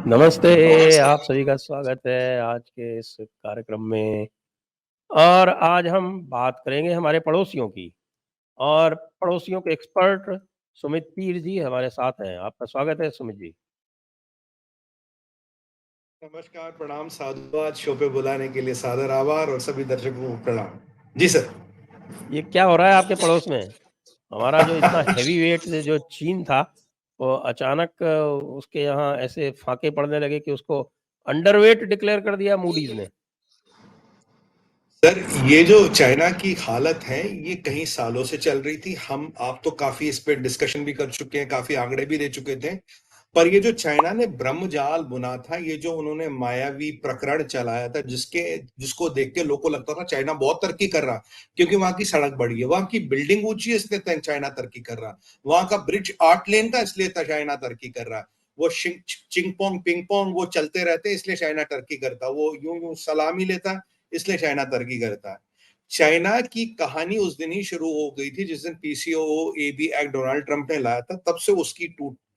नमस्ते, और सब आप सभी का स्वागत है आज के इस कार्यक्रम में। और आज हम बात करेंगे हमारे पड़ोसियों की और पड़ोसियों के एक्सपर्ट सुमित पीर जी हमारे साथ हैं। आपका स्वागत है सुमित जी। नमस्कार, प्रणाम, साधुवाद, शो पे बुलाने के लिए सादर आभार और सभी दर्शकों को प्रणाम। जी सर। ये क्या हो रहा है आपके पड़ोस में? हमारा जो इतना हेवी वेट जो चीन था, वो अचानक उसके यहाँ ऐसे फाके पड़ने लगे कि उसको अंडरवेट डिक्लेयर कर दिया मूडीज ने। सर, ये जो चाइना की हालत है, ये कई सालों से चल रही थी। आप तो काफी इस पे डिस्कशन भी कर चुके हैं, काफी आंकड़े भी दे चुके थे। पर ये जो चाइना ने ब्रह्मजाल बुना था, ये जो उन्होंने मायावी प्रकरण चलाया था, जिसको देख के लोगों को लगता था चाइना बहुत तरक्की कर रहा, क्योंकि वहां की सड़क बड़ी है, वहां की बिल्डिंग ऊंची है, इसलिए चाइना तरक्की कर रहा। वहां का ब्रिज 8 लेन का, इसलिए चाइना तरक्की कर रहा। वो चिंग पोंग पिंग पोंग वो चलते रहते, इसलिए चाइना तरक्की करता। वो यूं यूं सलामी लेता, इसलिए चाइना तरक्की करता है। चाइना की कहानी उस दिन ही शुरू हो गई थी जिस दिन PCO AB act Donald Trump ने लाया था। तब से उसकी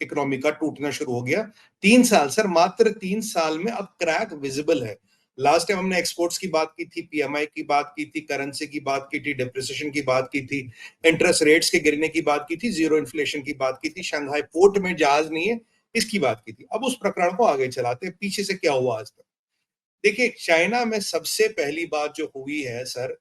इकोनॉमी का टूटना शुरू हो गया। 3 साल सर, मात्र 3 साल में अब क्रैक विजिबल है। लास्ट टाइम हमने एक्सपोर्ट्स की बात की थी, पीएमआई की बात की थी, करेंसी की बात की थी, डिप्रिसिएशन की बात की थी, इंटरेस्ट रेट्स के गिरने की बात की थी, जीरो इन्फ्लेशन की बात की थी, शंघाई पोर्ट में जहाज नहीं है, इसकी बात की थी। अब उस प्रकरण को आगे चलाते हैं, पीछे से क्या हुआ आज तक। देखिए, चाइना में सबसे पहली बात जो हुई है सर,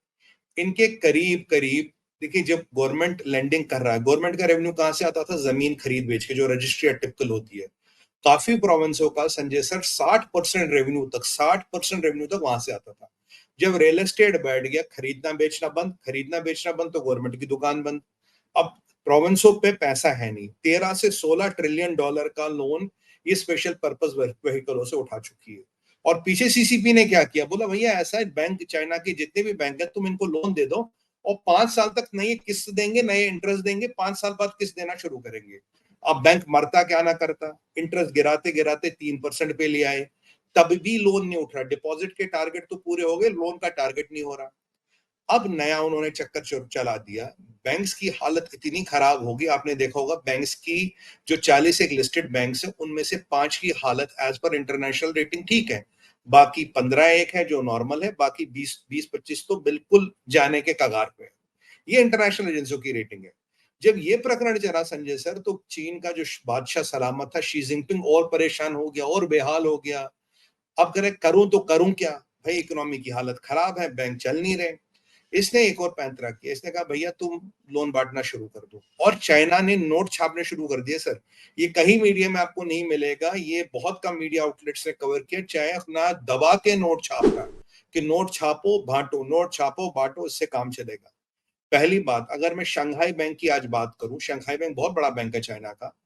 इनके करीब करीब, देखिए, जब गवर्नमेंट लेंडिंग कर रहा है, गवर्नमेंट का रेवेन्यू कहां से आता था? जमीन खरीद बेच के, जो रजिस्ट्री टिपिकल होती है। काफी प्रोविंसों का संजय सर 60% रेवेन्यू तक वहां से आता था। जब रियल एस्टेट बैठ गया, खरीदना बेचना बंद, तो गवर्नमेंट की दुकान बंद। अब प्रोविंसों पे पैसा है नहीं। 13 से 16 ट्रिलियन डॉलर का लोन ये स्पेशल पर्पस व्हीकलों से उठा चुकी है। और पीछे सीसीपी ने क्या किया? बोला भैया ऐसा है, बैंक, चाइना के जितने भी बैंक है, तुम इनको लोन दे दो और 5 साल तक नई किस्त देंगे, नए इंटरेस्ट देंगे, 5 साल बाद किस्त देना शुरू करेंगे। अब बैंक मरता क्या ना करता, इंटरेस्ट गिराते गिराते 3% पे ले आए, तब भी लोन नहीं उठ रहा। डिपॉजिट के टारगेट तो पूरे हो गए, लोन का टारगेट नहीं हो रहा। अब नया उन्होंने चक्कर चला दिया। बैंक्स की हालत इतनी खराब होगी, आपने देखा होगा, बैंक्स की जो 40 एक लिस्टेड बैंक्स है, उनमें से 5 की हालत एज पर इंटरनेशनल रेटिंग ठीक है, बाकी 15 एक है जो नॉर्मल है, बाकी 20-25 तो बिल्कुल जाने के कगार पे है। ये इंटरनेशनल एजेंसियों की रेटिंग है। जब ये प्रकरण चला संजय सर, तो चीन का जो बादशाह सलामत था शी जिनपिंग और परेशान हो गया और बेहाल हो गया। अब करे करूं तो करूं क्या? भाई इकोनॉमी की हालत खराब है, बैंक चल नहीं रहे। इसने एक और पैंतरा किया, इसने कहा भैया तुम लोन बांटना शुरू कर दो। और चाइना ने नोट छापने शुरू कर दिए सर। ये कहीं मीडिया में आपको नहीं मिलेगा, ये बहुत कम मीडिया आउटलेट्स ने कवर किया। चाइना दबा के नोट छाप रहा है कि नोट छापो बांटो, नोट छापो बांटो, इससे काम चलेगा। पहली बात, अगर मैं शंघाई बैंक की आज बात करूं, शंघाई बैंक बहुत बड़ा बैंक है चाइना का।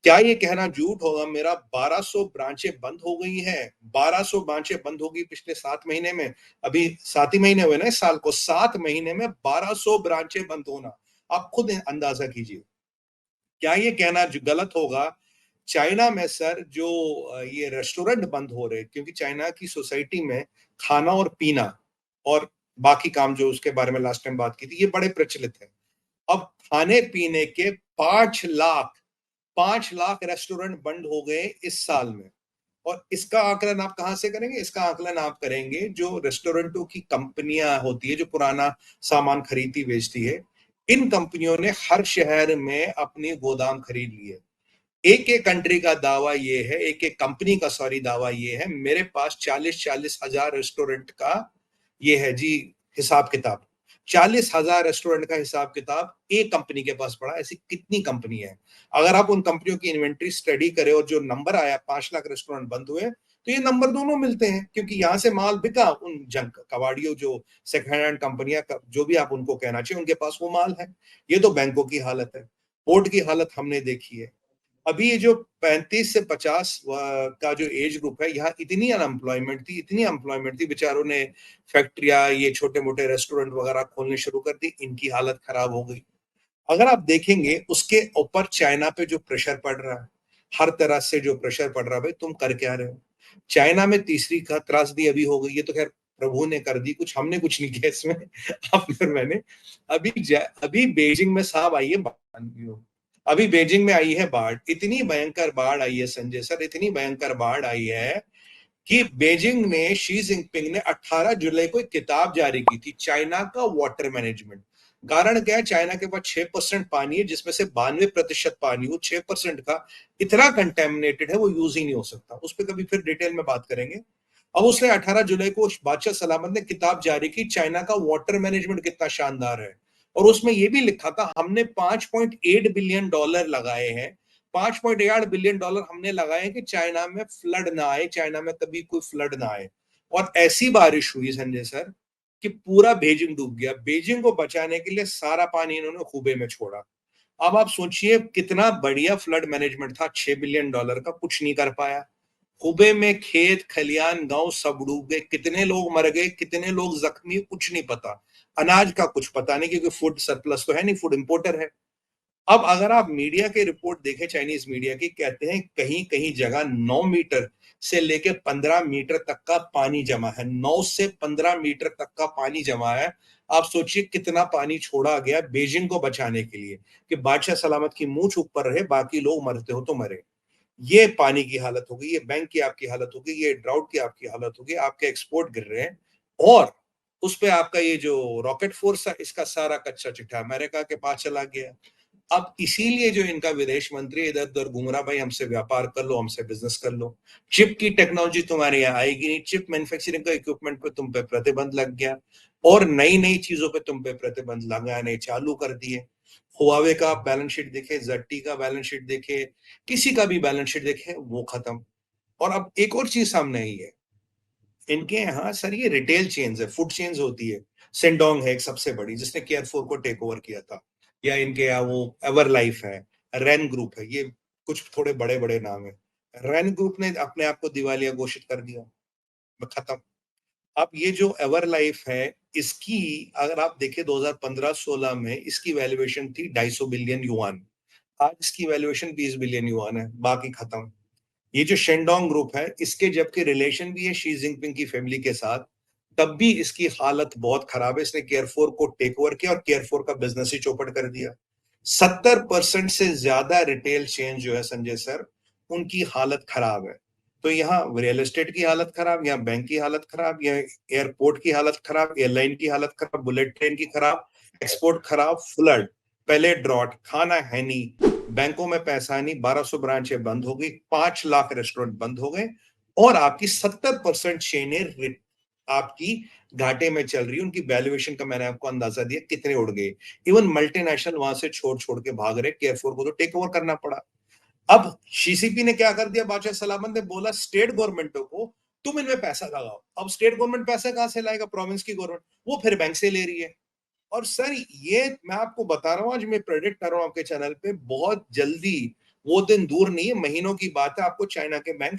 क्या ये कहना झूठ होगा मेरा? 1200 ब्रांचें बंद हो गई हैं। 1200 ब्रांचें बंद होगी पिछले 7 महीने में। अभी 7 ही महीने हुए ना इस साल को, 7 महीने में 1200 ब्रांचें बंद होना, आप खुद अंदाजा कीजिए। क्या ये कहना गलत होगा? चाइना में सर जो ये रेस्टोरेंट बंद हो रहे, क्योंकि चाइना की सोसाइटी में खाना और पीना और बाकी काम जो उसके बारे में लास्ट टाइम बात की थी, ये बड़े प्रचलित है। अब खाने पीने के 5 लाख रेस्टोरेंट बंद हो गए इस साल में। और इसका आकलन आप कहां से करेंगे? इसका आकलन आप करेंगे जो रेस्टोरेंटों की कंपनियां होती है, जो पुराना सामान खरीदती बेचती है। इन कंपनियों ने हर शहर में अपनी गोदाम खरीद लिए। एक एक कंट्री का दावा ये है, एक एक कंपनी का सॉरी दावा ये है, मेरे पास 40-40 हजार रेस्टोरेंट का ये है जी हिसाब किताब। 40,000 रेस्टोरेंट का हिसाब किताब एक कंपनी के पास पड़ा। ऐसी कितनी कंपनी है? अगर आप उन कंपनियों की इन्वेंट्री स्टडी करें और जो नंबर आया 5 लाख रेस्टोरेंट बंद हुए, तो ये नंबर दोनों मिलते हैं, क्योंकि यहां से माल बिका, उन जंग कबाड़ियों, जो सेकंड हैंड कंपनियां, जो भी आप उनको कहना चाहिए, उनके पास वो माल है। ये तो बैंकों की हालत है। पोर्ट की हालत हमने देखी है। अभी ये जो 35 से 50 का जो एज ग्रुप है, यहाँ इतनी अनएम्प्लॉयमेंट थी, इतनी अनएम्प्लॉयमेंट थी, बेचारों ने फैक्ट्रियां, ये छोटे मोटे रेस्टोरेंट वगैरह खोलने शुरू कर दी, इनकी हालत खराब हो गई। अगर आप देखेंगे उसके ऊपर चाइना पे जो प्रेशर पड़ रहा है, हर तरह से जो प्रेशर पड़ रहा है, भाई तुम कर क्या रहे हो? चाइना में तीसरी का त्रासदी अभी हो गई, ये तो खैर प्रभु ने कर दी, कुछ हमने कुछ नहीं किया इसमें। आपने और मैंने। अभी अभी बीजिंग में साहब आइए, अभी बीजिंग में आई है बाढ़, इतनी भयंकर बाढ़ आई है संजय सर, इतनी भयंकर बाढ़ आई है कि बीजिंग ने, शी जिनपिंग ने 18 जुलाई को एक किताब जारी की थी, चाइना का वाटर मैनेजमेंट। कारण क्या है, चाइना के पास 6% पानी है, जिसमें से 92% पानी, वो 6% का इतना कंटेमिनेटेड है, वो यूज ही नहीं हो सकता। उस पर कभी फिर डिटेल में बात करेंगे। अब उसने 18 जुलाई को बादशाह सलामत ने किताब जारी की, चाइना का वाटर मैनेजमेंट कितना शानदार है। और उसमें यह भी लिखा था, हमने 5.8 बिलियन डॉलर लगाए हैं, 5.8 बिलियन डॉलर हमने लगाए कि चाइना में फ्लड ना आए, चाइना में कभी कोई फ्लड ना आए। और ऐसी बारिश हुई संजय सर कि पूरा बीजिंग डूब गया। बीजिंग को बचाने के लिए सारा पानी इन्होंने खूबे में छोड़ा। अब आप सोचिए कितना बढ़िया फ्लड मैनेजमेंट था, 6 बिलियन डॉलर का, कुछ नहीं कर पाया। हुबे में खेत खलियान गांव सब डूब गए, कितने लोग मर गए, कितने लोग जख्मी, कुछ नहीं पता। अनाज का कुछ पता नहीं, क्योंकि फूड सरप्लस तो है नहीं, फूड इंपोर्टर है। अब अगर आप मीडिया के रिपोर्ट देखें, चाइनीज मीडिया की, कहते हैं कहीं कहीं जगह 9 मीटर से लेकर 15 मीटर तक का पानी जमा है, 9 से 15 मीटर तक का पानी जमा है। आप सोचिए कितना पानी छोड़ा गया बीजिंग को बचाने के लिए, कि बादशाह सलामत की मूंछ ऊपर रहे, बाकी लोग मरते हो तो मरे। ये पानी की हालत हो गई, ये बैंक की आपकी हालत हो गई, ये ड्राउट की आपकी हालत हो गई, आपके एक्सपोर्ट गिर रहे हैं। और उस पे आपका ये जो रॉकेट फोर्स है, इसका सारा कच्चा चिट्ठा अमेरिका के पास चला गया। अब इसीलिए जो इनका विदेश मंत्री इधर उधर घूम रहा, भाई हमसे व्यापार कर लो, हमसे बिजनेस कर लो, चिप की टेक्नोलॉजी तुम्हारे यहाँ आएगी नहीं, चिप मैन्युफैक्चरिंग का इक्विपमेंट पे तुम पे प्रतिबंध लग गया, और नई नई चीजों पे तुम पे प्रतिबंध लगाने चालू कर दिए। हुआवे का आप बैलेंस शीट देखे, ZT का बैलेंस शीट देखे, किसी का भी बैलेंस शीट देखे, वो खत्म। और अब एक और चीज सामने आई है, इनके यहाँ सर ये रिटेल चेन्स है, फूड चेन्स होती है। सेंडोंग है एक सबसे बड़ी, जिसने केयर4 को टेक ओवर किया था, या इनके यहाँ वो एवर लाइफ है, रेन ग्रुप है, ये कुछ थोड़े बड़े बड़े नाम है। रेन ग्रुप ने अपने आप को दिवालिया घोषित कर दिया, खत्म। अब ये जो एवर लाइफ है, इसकी अगर आप देखें 2015-16 में इसकी वैल्यूएशन थी 250 बिलियन युआन, आज इसकी वैल्यूएशन 20 बिलियन युआन है, बाकी खत्म। ये जो शेंडोंग ग्रुप है, इसके जबकि रिलेशन भी है शी जिनपिंग की फैमिली के साथ, तब भी इसकी हालत बहुत खराब है। इसने केयर4 को टेक ओवर किया और केयर4 का बिजनेस ही चौपट कर दिया। 70% से ज्यादा रिटेल चेन जो है संजय सर, उनकी हालत खराब है। तो यहाँ रियल एस्टेट की हालत खराब, यहाँ बैंक की हालत खराब, यहाँ एयरपोर्ट की हालत खराब, एयरलाइन की हालत खराब, बुलेट ट्रेन की खराब, एक्सपोर्ट खराब, फ्लड, पहले ड्रॉट, खाना है नहीं, बैंकों में पैसा नहीं, 1200 ब्रांचें बंद हो गई, 5 लाख रेस्टोरेंट बंद हो गए, और आपकी 70% चेनें आपकी घाटे में चल रही है। उनकी वैल्यूएशन का मैंने आपको अंदाजा दिया कितने उड़ गए। इवन मल्टीनेशनल वहां से छोड़ छोड़ के भाग रहे, केयर4 को तो टेक ओवर करना पड़ा। अब सीसीपी ने क्या कर दिया, बादशाह सलामत ने बोला स्टेट गवर्नमेंटों को तुम इनमें पैसा लगाओ। अब स्टेट गवर्नमेंट पैसा कहां से लाएगा, प्रोविंस की गवर्नमेंट, वो फिर बैंक से ले रही है। और सर ये मैं आपको बता रहा हूं, आज मैं प्रेडिक्ट कर रहा हूं आपके चैनल पे, बहुत जल्दी वो दिन दूर नहीं है, महीनों की बात है, आपको चाइना के बैंक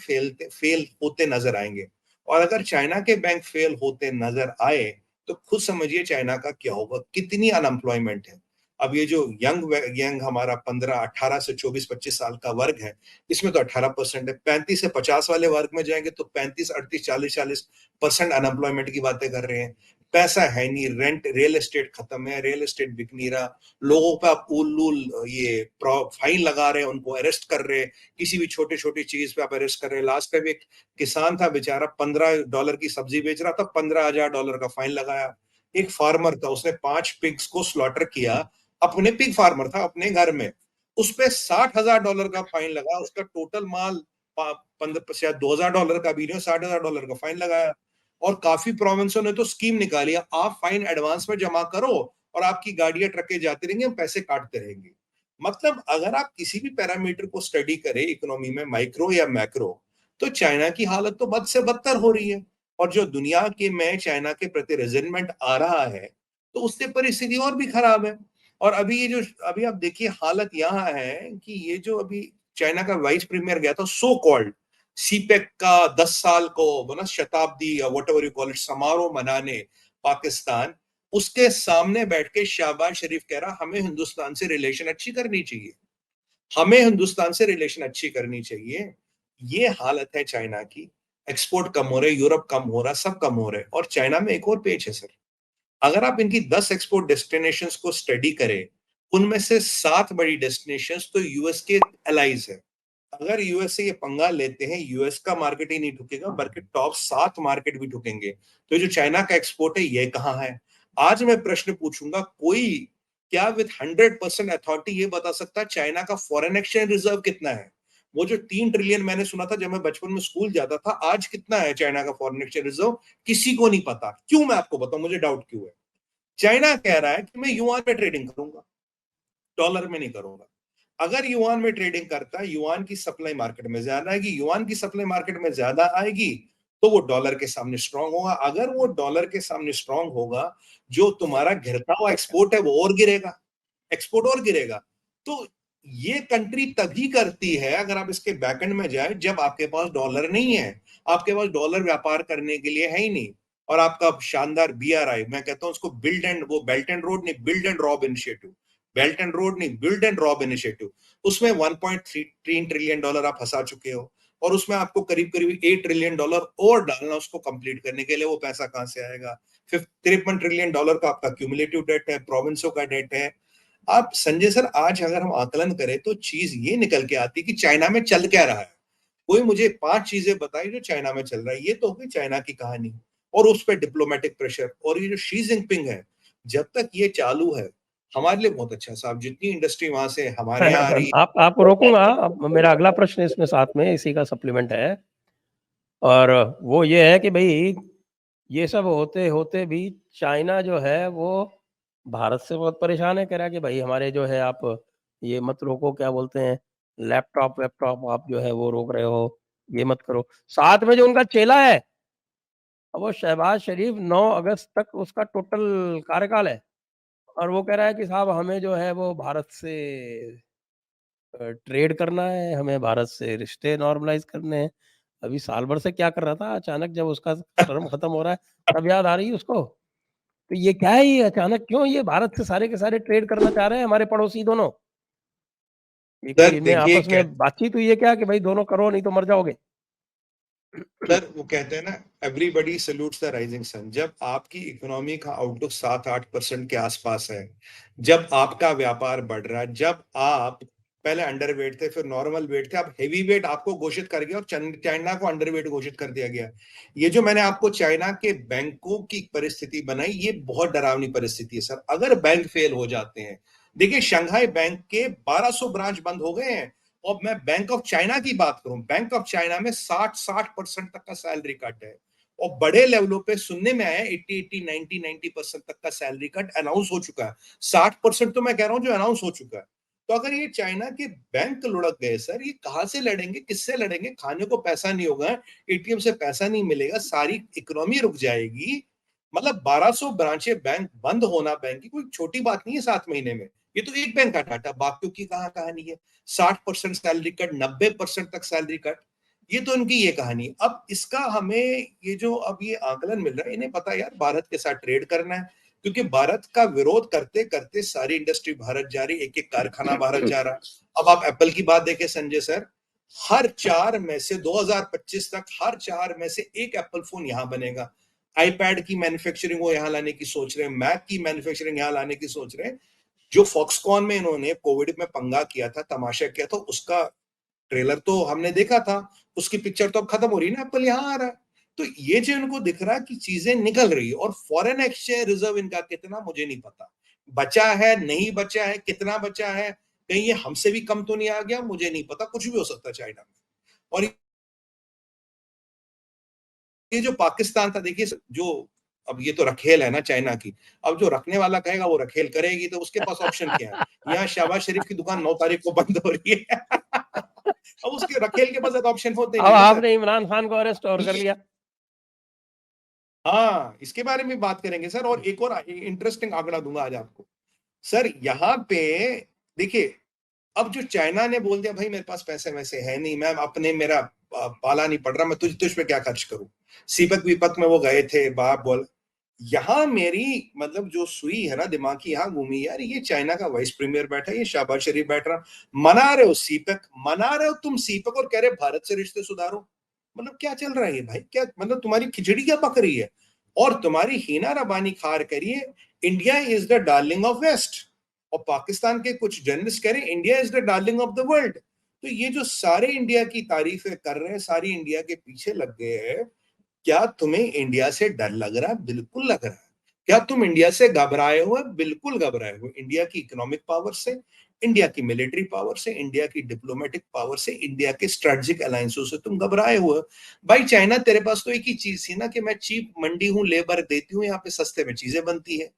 फेल होते नजर आएंगे। और अगर चाइना के बैंक फेल होते नजर आए, तो खुद समझिए चाइना का क्या होगा, कितनी अनएम्प्लॉयमेंट है। अब ये जो यंग यंग हमारा 15-18 से 24-25 साल का वर्ग है, इसमें तो 18% है। 35 से 50 वाले वर्ग में जाएंगे तो 35, 38, 40% अनएम्प्लॉयमेंट की बातें कर रहे हैं। पैसा है नहीं, रेंट, रियल एस्टेट खत्म है, रियल एस्टेट बिक नहीं रहा, लोगों पे आप उल्लूल ये फाइन लगा रहे हैं, उनको अरेस्ट कर रहे हैं, किसी भी छोटी छोटी चीज पे आप अरेस्ट कर रहे हैं। लास्ट टाइम एक किसान था बेचारा, $15 की सब्जी बेच रहा था, $15,000 का फाइन लगाया। एक फार्मर था, उसने 5 पिग्स को स्लॉटर किया, अपने पिग फार्मर था अपने घर में, उस पे $60,000 का फाइन लगा, उसका टोटल माल 15 शायद $2,000 का भी नहीं, $60,000 का फाइन लगाया। और काफी प्रोविंसों ने तो स्कीम निकाली, आप फाइन एडवांस में जमा करो और आपकी गाड़ियां ट्रकें जाती रहेंगी, हम पैसे काटते रहेंगे। मतलब अगर आप किसी भी पैरामीटर को स्टडी करें इकोनॉमी में, माइक्रो या मैक्रो, तो चाइना की हालत तो बद से बदतर हो रही है। और जो दुनिया के में चाइना के प्रति रेजिलमेंट आ रहा है, तो उससे परिस्थिति और भी खराब है। और अभी ये जो अभी आप देखिए हालत यहाँ है कि ये जो अभी चाइना का वाइस प्रीमियर गया था, सो कॉल्ड सीपेक का 10 साल को बोला शताब्दी या what ever you call it समारोह मनाने पाकिस्तान, उसके सामने बैठ के शहबाज शरीफ कह रहा हमें हिंदुस्तान से रिलेशन अच्छी करनी चाहिए, हमें हिंदुस्तान से रिलेशन अच्छी करनी चाहिए। ये हालत है चाइना की। एक्सपोर्ट कम हो रहे, यूरोप कम हो रहा, सब कम हो रहे। और चाइना में एक और पेच है सर, अगर आप इनकी 10 एक्सपोर्ट डेस्टिनेशंस को स्टडी करें, उनमें से 7 बड़ी डेस्टिनेशंस तो यूएस के एलाइज है। अगर यूएस से ये पंगा लेते हैं, यूएस का मार्केट ही नहीं ठुकेगा बल्कि टॉप 7 मार्केट भी ठुकेंगे। तो जो चाइना का एक्सपोर्ट है ये कहाँ है? आज मैं प्रश्न पूछूंगा, कोई क्या विद 100% अथॉरिटी ये बता सकता है चाइना का फॉरेन एक्सचेंज रिजर्व कितना है? वो जो 3 ट्रिलियन मैंने सुना था जब मैं बचपन में स्कूल जाता था, आज कितना है चाइना का फॉरेन एक्सचेंज रिजर्व? किसी को नहीं पता। क्यों? मैं आपको बताऊं मुझे डाउट क्यों है। चाइना कह रहा है कि मैं युआन में ट्रेडिंग करूंगा, डॉलर में नहीं करूंगा। अगर युआन में ट्रेडिंग करता है, युआन की सप्लाई मार्केट में ज्यादा आएगी, युआन की सप्लाई मार्केट में ज्यादा आएगी तो वो डॉलर के सामने स्ट्रांग होगा। अगर वो डॉलर के सामने स्ट्रांग होगा, जो तुम्हारा गिरता हुआ एक्सपोर्ट है वो और गिरेगा, एक्सपोर्ट और गिरेगा। तो ये कंट्री तभी करती है, अगर आप इसके बैकएंड में जाए, जब आपके पास डॉलर नहीं है, आपके पास डॉलर व्यापार करने के लिए है ही नहीं। और आपका शानदार बीआरआई, मैं कहता हूं उसको बिल्ड एंड, वो बेल्ट एंड रोड नहीं, build and rob initiative, belt and road नहीं, बिल्ड एंड रॉब इनिशिएटिव, उसमें 1.3 ट्रिलियन डॉलर आप फंसा चुके हो। और उसमें आपको करीब करीब 8 ट्रिलियन डॉलर और डालना उसको कंप्लीट करने के लिए। वो पैसा कहां से आएगा? 53 ट्रिलियन डॉलर का आपका क्यूमुलेटिव डेट है, प्रोविंसों का डेट है। आप संजय सर, आज अगर हम आकलन करें तो चीज ये निकल के आती कि चाइना में चल क्या रहा है। कोई मुझे 5 चीजें बताई जो चाइना में चल रहा है। ये तो होगी चाइना की कहानी, और उस पर डिप्लोमेटिक प्रेशर। और ये जो शी जिनपिंग है, जब तक ये चालू है हमारे लिए बहुत अच्छा साहब, जितनी इंडस्ट्री वहां से हमारे यहाँ आ रही है। आपको रोकूंगा। अब मेरा अगला प्रश्न इसमें साथ में इसी का सप्लीमेंट है, और वो ये है कि भाई ये सब होते होते भी चाइना जो है वो भारत से बहुत परेशान है। कह रहा है कि भाई हमारे जो है आप ये मत रोको, क्या बोलते हैं, लैपटॉप वैपटॉप आप जो है वो रोक रहे हो, ये मत करो। साथ में जो उनका चेला है, वो शहबाज शरीफ, 9 अगस्त तक उसका टोटल कार्यकाल है, और वो कह रहा है कि साहब हमें जो है वो भारत से ट्रेड करना है, हमें भारत से रिश्ते नॉर्मलाइज करने हैं। अभी साल भर से क्या कर रहा था, अचानक जब उसका टर्म खत्म हो रहा है तब याद आ रही है उसको। तो ये क्या है, ये अचानक क्यों ये भारत से सारे के सारे ट्रेड करना चाह रहे हैं हमारे पड़ोसी दोनों? ये कोई सर इनमें देखिए, आपस में बातचीत हुई है क्या कि भाई दोनों करो नहीं तो मर जाओगे? सर वो कहते हैं ना, everybody salutes the rising sun. जब आपकी इकोनॉमी का आउटलुक 7-8% के आसपास है, जब आपका व्यापार बढ़ रहा है, जब आप पहले अंडर वेट थे, फिर नॉर्मल वेट थे, अब हेवी वेट आपको घोषित कर गया और चाइना को अंडर वेट घोषित कर दिया गया। ये जो मैंने आपको चाइना के बैंकों की परिस्थिति बनाई, ये बहुत डरावनी परिस्थिति है सर। अगर बैंक फेल हो जाते हैं, देखिए शंघाई बैंक के 1200 ब्रांच बंद हो गए हैं। और मैं बैंक ऑफ चाइना की बात करूं, बैंक ऑफ चाइना में 60% तक का सैलरी कट है। और बड़े लेवलों पे सुनने में आया 80-90% तक का सैलरी कट अनाउंस हो चुका है। 60% तो मैं कह रहा हूं जो अनाउंस हो चुका है। तो अगर ये चाइना के बैंक लुढ़क गए सर, ये कहां से लड़ेंगे, किससे लड़ेंगे? खाने को पैसा नहीं होगा, एटीएम से पैसा नहीं मिलेगा, सारी इकोनॉमी रुक जाएगी। मतलब 1200 ब्रांचें बैंक बंद होना बैंक की कोई छोटी बात नहीं है 7 महीने में। ये तो एक बैंक का डाटा, बाकियों की कहां कहानी है? 60% सैलरी कट, 90% तक सैलरी कट, ये तो इनकी ये कहानी। अब इसका हमें ये जो अब ये आकलन मिल रहा है, इन्हें पता है यार भारत के साथ ट्रेड करना है, क्योंकि भारत का विरोध करते करते सारी इंडस्ट्री भारत जा रही, एक एक कारखाना भारत जा रहा। अब आप एप्पल की बात देखें संजय सर, हर 4 में से 2025 तक हर 4 में से एक एप्पल फोन यहां बनेगा। आईपैड की मैन्युफैक्चरिंग वो यहां लाने की सोच रहे हैं, मैक की मैन्युफैक्चरिंग यहां लाने की सोच रहे हैं। जो फॉक्सकॉन में इन्होंने कोविड में पंगा किया था, तमाशा किया था, उसका ट्रेलर तो हमने देखा था, उसकी पिक्चर तो अब खत्म हो रही है ना, एप्पल यहां आ रहा है। तो ये जो इनको दिख रहा है कि चीजें निकल रही है। और फॉरेन एक्सचेंज रिजर्व इनका कितना मुझे नहीं पता, बचा है नहीं बचा है, कितना बचा है, कहीं ये हमसे भी कम तो नहीं आ गया, मुझे नहीं पता, कुछ भी हो सकता है चाइना में। और ये जो पाकिस्तान था, देखिए जो, अब ये तो रखेल है ना चाइना की, अब जो रखने वाला कहेगा वो रखेल करेगी, तो उसके पास ऑप्शन क्या है? यहाँ शहबाज शरीफ की दुकान 9 तारीख को बंद हो रही है। अब उसके रखेल के पास ऑप्शन होते अब नहीं ना सर। आपने इमरान खान को अरेस्ट और कर लिया। हाँ, इसके बारे में बात करेंगे सर। और एक और इंटरेस्टिंग आंकड़ा दूंगा आज आपको सर, यहाँ पे देखिए, अब जो चाइना ने बोल दिया भाई मेरे पास पैसे वैसे है नहीं, मैं अपने, मेरा पाला नहीं पड़ रहा, मैं तुझ पे क्या खर्च करूं। सीपक विपक में वो गए थे, बाप बोल। यहाँ मेरी मतलब जो सुई है ना दिमाग की, यहाँ घूमी यार, ये चाइना का वाइस प्रीमियर बैठा है, ये शहबाज शरीफ बैठ रहा, मना रहे हो सीपक, मना रहे हो तुम सीपक, और कह रहे भारत से रिश्ते सुधारो। मतलब क्या चल रहा है ये भाई? क्या मतलब तुम्हारी खिचड़ी क्या पक रही है? और तुम्हारी हीना रबानी खार करिए, India is the darling of west. और पाकिस्तान के कुछ जर्नलिस्ट कह रहे हैं India is the darling of the world. तो ये जो सारे इंडिया की तारीफें कर रहे हैं, सारी इंडिया के पीछे लग गए हैं, क्या तुम्हें इंडिया से डर लग रहा है? बिल्कुल लग रहा है। क्या तुम इंडिया से घबराए हो? बिल्कुल घबराए हो। इंडिया की इकोनॉमिक पावर से, इंडिया की मिलिट्री पावर से, इंडिया की डिप्लोमेटिक पावर से, इंडिया के स्ट्रेटेजिक अलायंसों से तुम घबराए हो। भाई चाइना, तेरे पास तो एक ही चीज थी ना कि मैं चीप मंडी हूं, लेबर देती हूँ, यहाँ पे सस्ते में चीजें बनती है।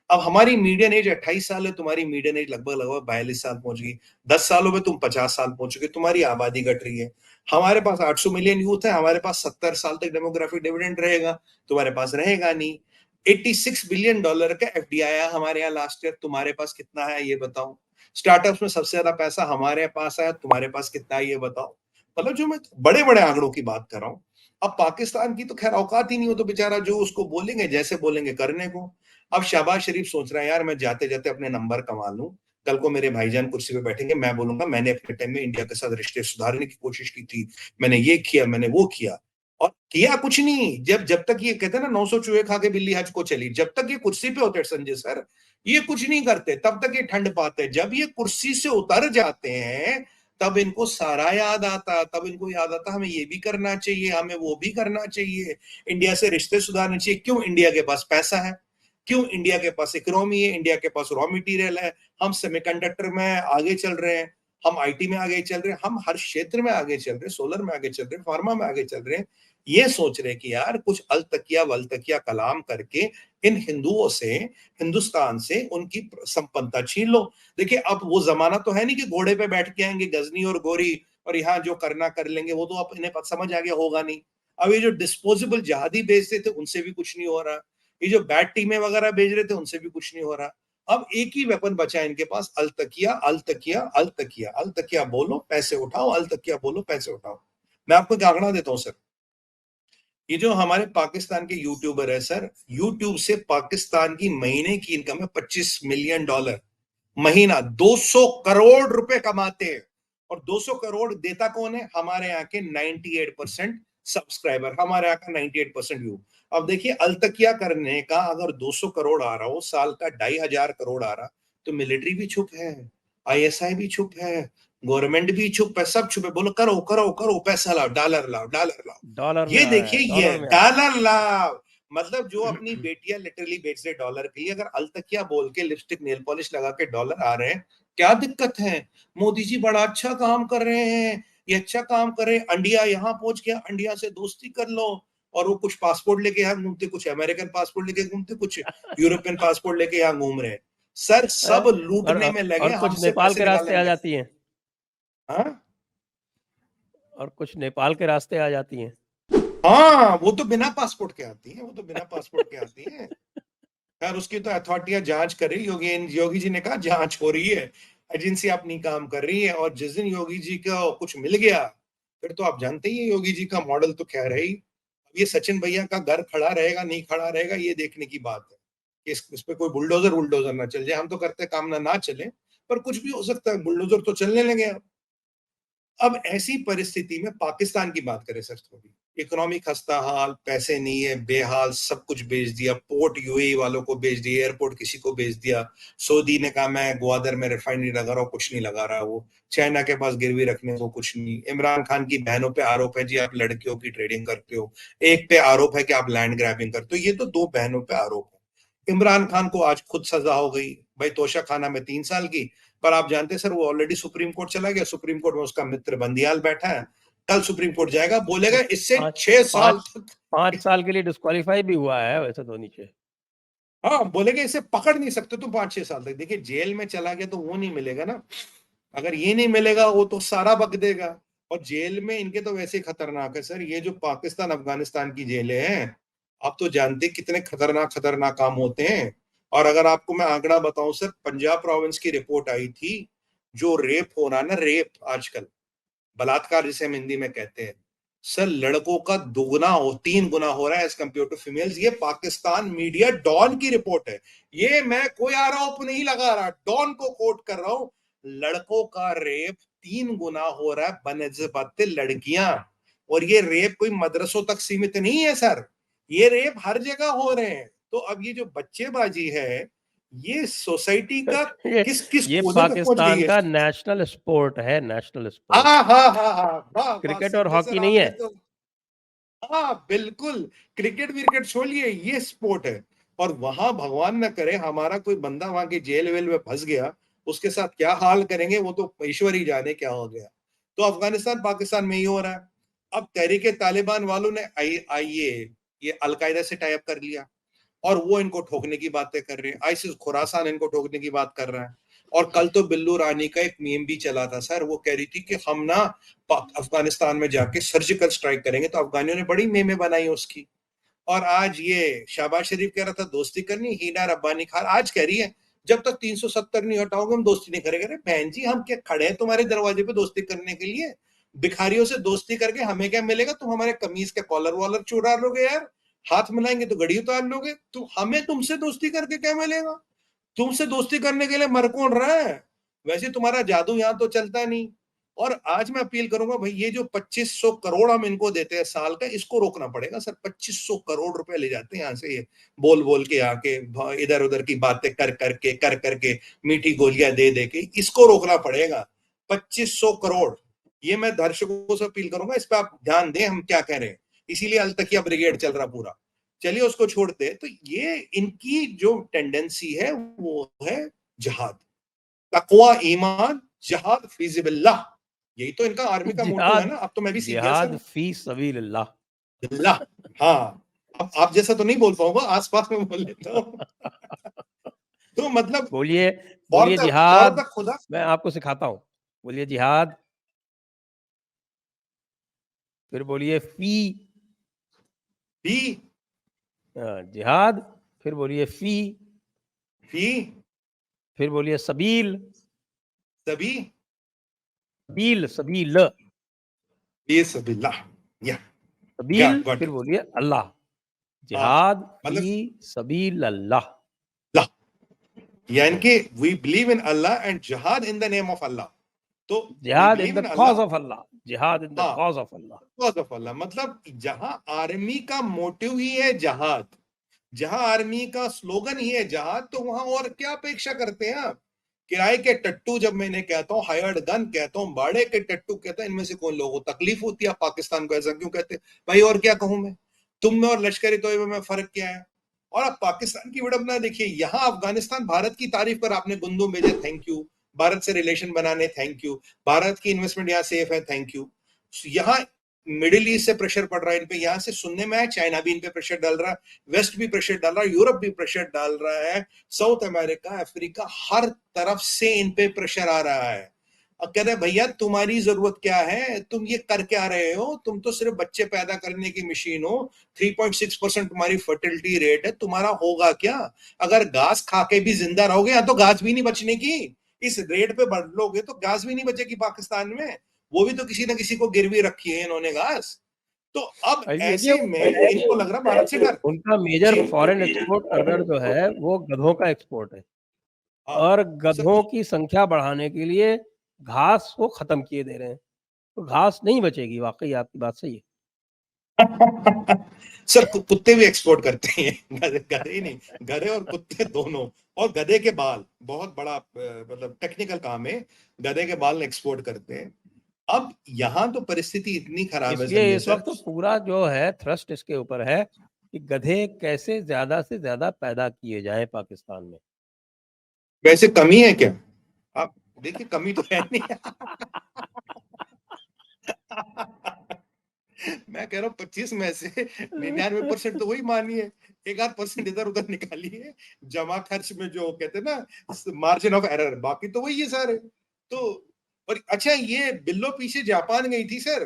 अब हमारी मीडियन एज 28 साल है, तुम्हारी मीडियन एज लगभग लगभग 42 साल पहुंच गई। 10 सालों में तुम 50 साल पहुंच चुके, तुम्हारी आबादी घट रही है। हमारे पास 800 मिलियन यूथ है, हमारे पास 70 साल तक डेमोग्राफिक डिविडेंड रहेगा, तुम्हारे पास रहेगा नहीं। $86 बिलियन का एफडीआई आया हमारे यहाँ लास्ट ईयर, तुम्हारे पास कितना है ये बताओ। स्टार्टअप्स में सबसे ज्यादा पैसा हमारे पास आया, तुम्हारे पास कितना है ये बताओ। मतलब जो मैं बड़े बड़े आंकड़ों की बात कर रहा हूँ। अब पाकिस्तान की तो खैर औकात ही नहीं हो, तो बेचारा जो उसको बोलेंगे जैसे बोलेंगे करने को। अब शहबाज शरीफ सोच रहा है यार मैं जाते जाते अपने नंबर कमा लूं, कल को मेरे भाईजान कुर्सी पे बैठेंगे, मैं बोलूंगा मैंने अपने टाइम में इंडिया के साथ रिश्ते सुधारने की कोशिश की थी, मैंने ये किया, मैंने वो किया। और किया कुछ नहीं। जब जब तक ये कहते हैं ना 900 चूहे खा के बिल्ली हज को चली, जब तक ये कुर्सी पे होते संजय सर, ये कुछ नहीं करते, तब तक ये ठंड पाते। जब ये कुर्सी से उतर जाते हैं तब इनको सारा याद आता, तब इनको याद आता हमें ये भी करना चाहिए, हमें वो भी करना चाहिए, इंडिया से रिश्ते सुधारने चाहिए। क्यों? इंडिया के पास पैसा है। क्यों? इंडिया के पास इकोनॉमी है, इंडिया के पास रॉ मटेरियल है, हम सेमीकंडक्टर में आगे चल रहे हैं, हम आईटी में आगे चल रहे हैं, हम हर क्षेत्र में आगे चल रहे हैं, सोलर में आगे चल रहे हैं, फार्मा में आगे चल रहे हैं। ये सोच रहे कि यार कुछ अलतकिया वलतकिया कलाम करके इन हिंदुओं से, हिंदुस्तान से उनकी संपन्नता छीन लो। देखिए अब वो जमाना तो है नहीं कि घोड़े पे बैठ के आएंगे गजनी और गोरी और यहाँ जो करना कर लेंगे, वो तो अब इन्हें समझ आ गया होगा नहीं। अब ये जो डिस्पोजेबल जहादी बेचते थे उनसे भी कुछ नहीं हो रहा, ये जो बैट टीमें वगैरह भेज रहे थे उनसे भी कुछ नहीं हो रहा। अब एक ही वेपन बचा है इनके पास, अलतकिया अलतकिया अलतकिया। अलतकिया बोलो पैसे उठाओ, अलतकिया बोलो पैसे उठाओ। मैं आपको एक आंकड़ा देता हूं सर, ये जो हमारे पाकिस्तान के यूट्यूबर है सर, यूट्यूब से पाकिस्तान की महीने की इनकम है $25 मिलियन महीना, 200 करोड़ रुपए कमाते हैं। और 200 करोड़ देता कौन है? हमारे यहाँ के 98% सब्सक्राइबर, हमारे यहाँ का 98% व्यू। अब देखिए अलतकिया करने का अगर 200 करोड़ आ रहा हो, साल का 2,500 करोड़ आ रहा, तो मिलिट्री भी चुप है, आईएसआई भी चुप है, गवर्नमेंट भी चुप है, सब चुप है। बोलो करो करो करो, पैसा लाओ, डॉलर लाओ, डॉलर लाओ। डॉलर में ये आया देखिए है, ये डॉलर में आया डॉलर लाओ। मतलब जो अपनी बेटियां लिटरली बेच रहे डॉलर के लिए, अगर अलतकिया बोल के लिपस्टिक नेल पॉलिश लगा के डॉलर आ रहे हैं, क्या दिक्कत है? मोदी जी बड़ा अच्छा काम कर रहे हैं, ये अच्छा काम कर रहे हैं। इंडिया यहाँ पहुंच गया, इंडिया से दोस्ती कर लो। और वो कुछ पासपोर्ट लेके यहाँ घूमते, कुछ अमेरिकन पासपोर्ट लेके घूमते, कुछ यूरोपियन पासपोर्ट लेके यहाँ घूम रहे हैं। सर है। सब लूटने में लगे, और कुछ हमसे नेपाल पैसे के रास्ते निकालने आ में लगे। जाती हैं, हाँ और कुछ नेपाल के रास्ते आ जाती हैं। हाँ, वो तो बिना पासपोर्ट के आती है, वो तो बिना पासपोर्ट के आती है। यार उसकी तो अथॉरिटियां जांच कर रही, योगी योगी जी ने कहा जांच हो रही है, एजेंसी अपनी काम कर रही है। और जिस दिन योगी जी को कुछ मिल गया, फिर तो आप जानते ही हैं योगी जी का मॉडल तो खैर है ही। अब ये सचिन भैया का घर खड़ा रहेगा नहीं खड़ा रहेगा, ये देखने की बात है कि इस पे कोई बुलडोजर वुलडोजर ना चल जाए। हम तो करते काम ना ना चले, पर कुछ भी हो सकता है, बुलडोजर तो चलने लगे अब। अब ऐसी परिस्थिति में पाकिस्तान की बात करें सर, थोड़ी इकोनॉमी खस्ता हाल, पैसे नहीं है, बेहाल, सब कुछ बेच दिया, पोर्ट यूएई वालों को बेच दिया, एयरपोर्ट किसी को बेच दिया। सऊदी ने कहा मैं ग्वादर में रिफाइनरी लगा रहा हूँ, कुछ नहीं लगा रहा वो। चाइना के पास गिरवी रखने को कुछ नहीं। इमरान खान की बहनों पे आरोप है जी आप लड़कियों की ट्रेडिंग करते हो, एक पे आरोप है कि आप लैंड ग्रैबिंग करते हो। ये तो दो बहनों पे आरोप है। इमरान खान को आज खुद सजा हो गई भाई, तोशा खाना में 3 साल की। पर आप जानते हैं सर वो ऑलरेडी सुप्रीम कोर्ट चला गया, सुप्रीम कोर्ट में उसका मित्र बंदियाल बैठा है, कल सुप्रीम कोर्ट जाएगा, बोलेगा इससे पाँच 6 साल पाँच तक। 5 साल के लिए डिस्क्वालीफाई भी हुआ है वैसे तो नीचे। हाँ बोलेगा इसे पकड़ नहीं सकते तुम 5-6 साल तक। देखिए जेल में चला गया तो वो नहीं मिलेगा ना, अगर ये नहीं मिलेगा वो तो सारा बक देगा। और जेल में इनके तो वैसे ही खतरनाक है सर, ये जो पाकिस्तान अफगानिस्तान की जेलें हैं, आप तो जानते हैं कितने खतरनाक खतरनाक काम होते हैं। और अगर आपको मैं आंकड़ा बताऊं सर, पंजाब प्रोविंस की रिपोर्ट आई थी, जो रेप हो रहा है ना, रेप आजकल, बलात्कार जिसे हम हिंदी में कहते हैं, सर लड़कों का 2 गुना 3 गुना हो रहा है एज कम्पेयर टू फीमेल्स। ये पाकिस्तान मीडिया डॉन की रिपोर्ट है, ये मैं कोई आरोप नहीं लगा रहा, डॉन को कोट कर रहा हूं। लड़कों का रेप 3 गुना हो रहा है बनस्बत लड़कियां। और ये रेप कोई मदरसों तक सीमित नहीं है सर, ये रेप हर जगह हो रहे हैं। तो अब ये जो बच्चेबाजी है, ये सोसाइटी का ये किस किस ये कोने पे पहुंच गई पाकिस्तान है। का नेशनल स्पोर्ट है, नेशनल स्पोर्ट। हाँ हाँ हाँ हाँ, वाह वाह क्रिकेट और संजय सर, हॉकी नहीं है। आपने तो, हाँ बिल्कुल, क्रिकेट विकेट छोड़िए, ये स्पोर्ट है। और वहां भगवान न करे हमारा कोई बंदा वहां की जेल वेल में फंस गया, उसके साथ क्या हाल करेंगे वो तो ईश्वर ही जाने क्या हो गया। तो अफगानिस्तान पाकिस्तान में ही हो रहा है। अब तहरीके तालिबान वालों ने आइए ये अलकायदा से टाई अप कर लिया, और वो इनको ठोकने की बातें कर रहे हैं। आइसिस खुरासान इनको ठोकने की बात कर रहा है। और कल तो बिल्लू रानी का एक मीम भी चला था सर, वो कह रही थी कि हम ना अफगानिस्तान में जाके सर्जिकल स्ट्राइक करेंगे, तो अफगानियों ने बड़ी मेमे बनाई उसकी। और आज ये शहबाज शरीफ कह रहा था दोस्ती करनी, हीना रब्बानी खान आज कह रही है जब तक 370 नहीं हटाओगे हम दोस्ती नहीं करेंगे। अरे बहन जी, हम क्या खड़े हैं तुम्हारे दरवाजे पे दोस्ती करने के लिए? भिखारियों से दोस्ती करके हमें क्या मिलेगा? तुम हमारे कमीज के कॉलर वॉलर चुरा लोगे यार, हाथ मिलाएंगे तो घड़ी उतार लोगे। तो हमें तुमसे दोस्ती करके क्या मिलेगा? तुमसे दोस्ती करने के लिए मर कौन रहा है? वैसे तुम्हारा जादू यहां तो चलता नहीं। और आज मैं अपील करूंगा भाई, ये जो 2500 करोड़ हम इनको देते हैं साल का, इसको रोकना पड़ेगा सर। 2500 करोड़ रुपए ले जाते हैं यहाँ से, ये बोल बोल के आके, इधर उधर की बातें कर करके, मीठी गोलियां दे दे के, इसको रोकना पड़ेगा। 2500 करोड़, ये मैं दर्शकों से अपील करूंगा, इस पर आप ध्यान दें हम क्या कह रहे हैं। इसीलिए अलतकिया ब्रिगेड चल रहा पूरा। चलिए उसको छोड़ते। तो ये इनकी जो टेंडेंसी है वो है जिहाद, तकवा, ईमान, जिहाद फीजिबिल्लाह। यही तो इनका आर्मी का मोटो है जिहाद, ना। अब तो मैं भी सीख गया जिहाद सर। फी सबीलिल्लाह। बिल्लाह, हाँ। अब आप जैसा तो नहीं बोल पाऊंगा, आसपास में बोल लेता हूँ। तो मतलब बोलिए, और बोलिए तक और जिहाद। तक खुदा मैं आपको सिखाता हूँ। बोलिए जिहाद, फिर बोलिए फी। भी जिहाद, फिर बोलिए फी, भी फिर बोलिए सबील। सभी सबील, सबील, ये सबिल्लाह, या सबील, गॉट फिर इट। बोलिए अल्लाह। हाँ जिहाद फी मतलब सबील अल्लाह। ला, यानी कि we believe in Allah and jihad in the name of Allah. तो we jihad in believe the in cause Allah, of Allah. Jihad in the हाँ, cause of Allah. Cause of Allah. मतलब जहां आर्मी का मोटिव ही है जहाद, जहां आर्मी का स्लोगन ही है जहाद, तो वहां और क्या अपेक्षा करते हैं आप? किराए के टट्टू जब मैंने कहता हूँ, हायर्ड गन कहता हूँ, बाड़े के टट्टू कहता हूं, इनमें से कौन लोगों को तकलीफ होती है? आप पाकिस्तान को ऐसा क्यों कहते हैं भाई? और क्या कहूं मैं? तुम में और लश्करी तोयबे में फर्क क्या है? और आप पाकिस्तान की विडंबना देखिए, यहां अफगानिस्तान भारत की तारीफ पर आपने गुंदुम भेजे, थैंक यू। भारत से रिलेशन बनाने, थैंक यू। भारत की इन्वेस्टमेंट यहाँ सेफ है, थैंक यू। यहाँ मिडिल ईस्ट से प्रेशर पड़ रहा है इन पे, यहां से सुनने में आया चाइना भी इन पे प्रेशर डाल रहा है, वेस्ट भी प्रेशर डाल रहा है, यूरोप भी प्रेशर डाल रहा है, साउथ अमेरिका, अफ्रीका, हर तरफ से इन पे प्रेशर आ रहा है। और कह रहे भैया तुम्हारी जरूरत क्या है? तुम ये कर क्या रहे हो? तुम तो सिर्फ बच्चे पैदा करने की मशीन हो। 3.6% तुम्हारी फर्टिलिटी रेट है, तुम्हारा होगा क्या? अगर घास खा के भी जिंदा रहोगे, या तो घास भी नहीं बचने की। इस रेट पे बढ़ लोगे तो घास भी नहीं बचेगी पाकिस्तान में। वो भी तो किसी ना किसी को गिरवी रखी है इन्होंने घास। तो अब देखिए, ऐसे में इनको लग रहा भारत से डर। उनका मेजर जी, फॉरेन एक्सपोर्ट अर्नर जो है वो गधों का एक्सपोर्ट है। हाँ और सर। गधों की संख्या बढ़ाने के लिए घास को खत्म किए दे रहे हैं। तो घास नहीं बचेगी, वाकई आपकी बात सही है। सर कुत्ते भी एक्सपोर्ट करते हैं, गधे गधे ही नहीं, गधे और कुत्ते दोनों। और गधे के बाल बहुत बड़ा मतलब टेक्निकल काम है, गधे के बाल एक्सपोर्ट करते हैं। अब यहाँ तो परिस्थिति इतनी खराब है इसलिए संजय इस सर। वक्त तो पूरा जो है थ्रस्ट इसके ऊपर है कि गधे कैसे ज्यादा से ज्यादा पैदा किए जाएं पाकिस्तान में। वैसे कमी है क्या? आप देखिए, कमी तो है नहीं। मैं कह रहा हूँ 25 में से 99% तो वही मानिए, एक आध परसेंट इधर उधर निकालिए, जमा खर्च में जो कहते हैं ना मार्जिन ऑफ एरर, बाकी तो वही है सारे। तो और अच्छा, ये बिल्लो पीछे जापान गई थी सर,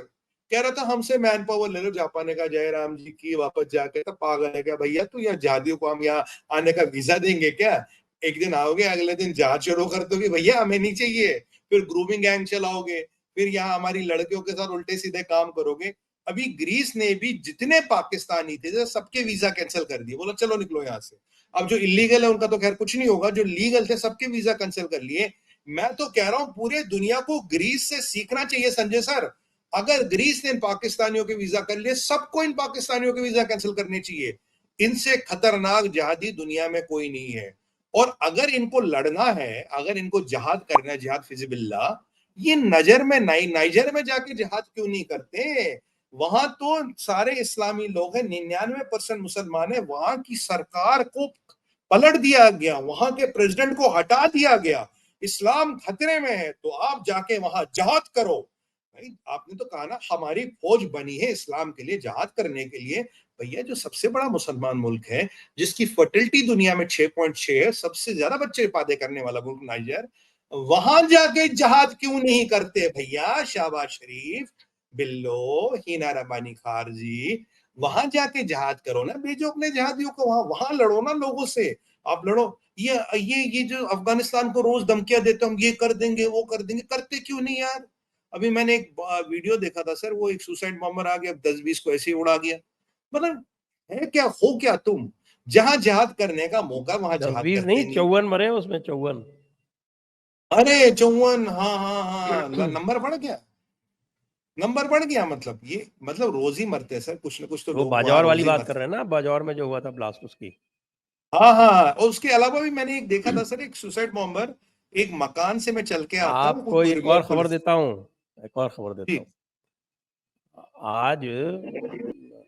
कह रहा था हमसे मैन पावर ले लो जापान का, जयराम जी की वापस जाके। तो पागल है क्या भैया तू? यहाँ जादियों को हम यहाँ आने का वीजा देंगे क्या? एक दिन आओगे, अगले दिन जहाज शुरू कर दोगे, भैया हमें नहीं चाहिए। फिर ग्रूमिंग गैंग चलाओगे, फिर यहाँ हमारी लड़कियों के साथ उल्टे सीधे काम करोगे। अभी ग्रीस ने भी जितने पाकिस्तानी थे सबके वीजा कैंसिल कर दिए, बोला चलो निकलो यहां से। अब जो इलीगल है उनका तो खैर कुछ नहीं होगा, जो लीगल थे सबके वीजा कैंसिल कर लिए। मैं तो कह रहा हूं पूरे दुनिया को ग्रीस से सीखना चाहिए संजय सर। अगर ग्रीस ने इन पाकिस्तानियों के वीजा कर लिए, सबको इन पाकिस्तानियों के वीजा कैंसिल करने चाहिए। इनसे खतरनाक जहादी दुनिया में कोई नहीं है। और अगर इनको लड़ना है, अगर इनको जिहाद करना है, जिहाद फिजिबिल्लाह, ये नजर में नाइजर में जाके जिहाद क्यों नहीं करते? वहां तो सारे इस्लामी लोग हैं, 99% मुसलमान है, वहां की सरकार को पलट दिया गया, वहां के प्रेसिडेंट को हटा दिया गया, इस्लाम खतरे में है, तो आप जाके वहां जिहाद करो। भाई आपने तो कहा ना हमारी फौज बनी है इस्लाम के लिए, जिहाद करने के लिए। भैया जो सबसे बड़ा मुसलमान मुल्क है, जिसकी फर्टिलिटी दुनिया में 6.6 है, सबसे ज्यादा बच्चे पैदा करने वाला मुल्क नाइजर, वहां जाके जिहाद क्यों नहीं करते भैया? शाहबाज शरीफ, बिल्लो, हिना रबानी खारजी, वहां जाके जिहाद करो ना, भेजो अपने जिहादियों को वहां, वहां लड़ो ना लोगों से, आप लड़ो। ये जो अफगानिस्तान को रोज धमकियां देते हम ये कर देंगे वो कर देंगे, करते क्यों नहीं यार? अभी मैंने एक वीडियो देखा था सर, वो एक सुसाइड बॉम्बर आ गया, 10-20 को ऐसे ही उड़ा गया। मतलब है क्या, हो क्या तुम? जहां जिहाद करने का मौका वहां जिहाद 10-20 करते नहीं, नहीं। 54 मरे उसमें, 54। अरे 54, हाँ हाँ हाँ, नंबर बढ़ गया, नंबर बढ़ गया। मतलब ये मतलब रोज ही मरते हैं सर, कुछ ना कुछ तो वो लोग वहां बाजौर रोज वाली ही बात कर मरते रहे हैं ना, बाजौर में जो हुआ था ब्लास्ट उसकी। हाँ हाँ हाँ। और उसके अलावा भी मैंने एक देखा था सर, एक सुसाइड बॉम्बर, एक मकान से मैं चल के आता हूँ, आपको कोई एक और रिमोट खबर पुलिस। देता हूँ, एक और खबर देता हूँ। ठीक। आज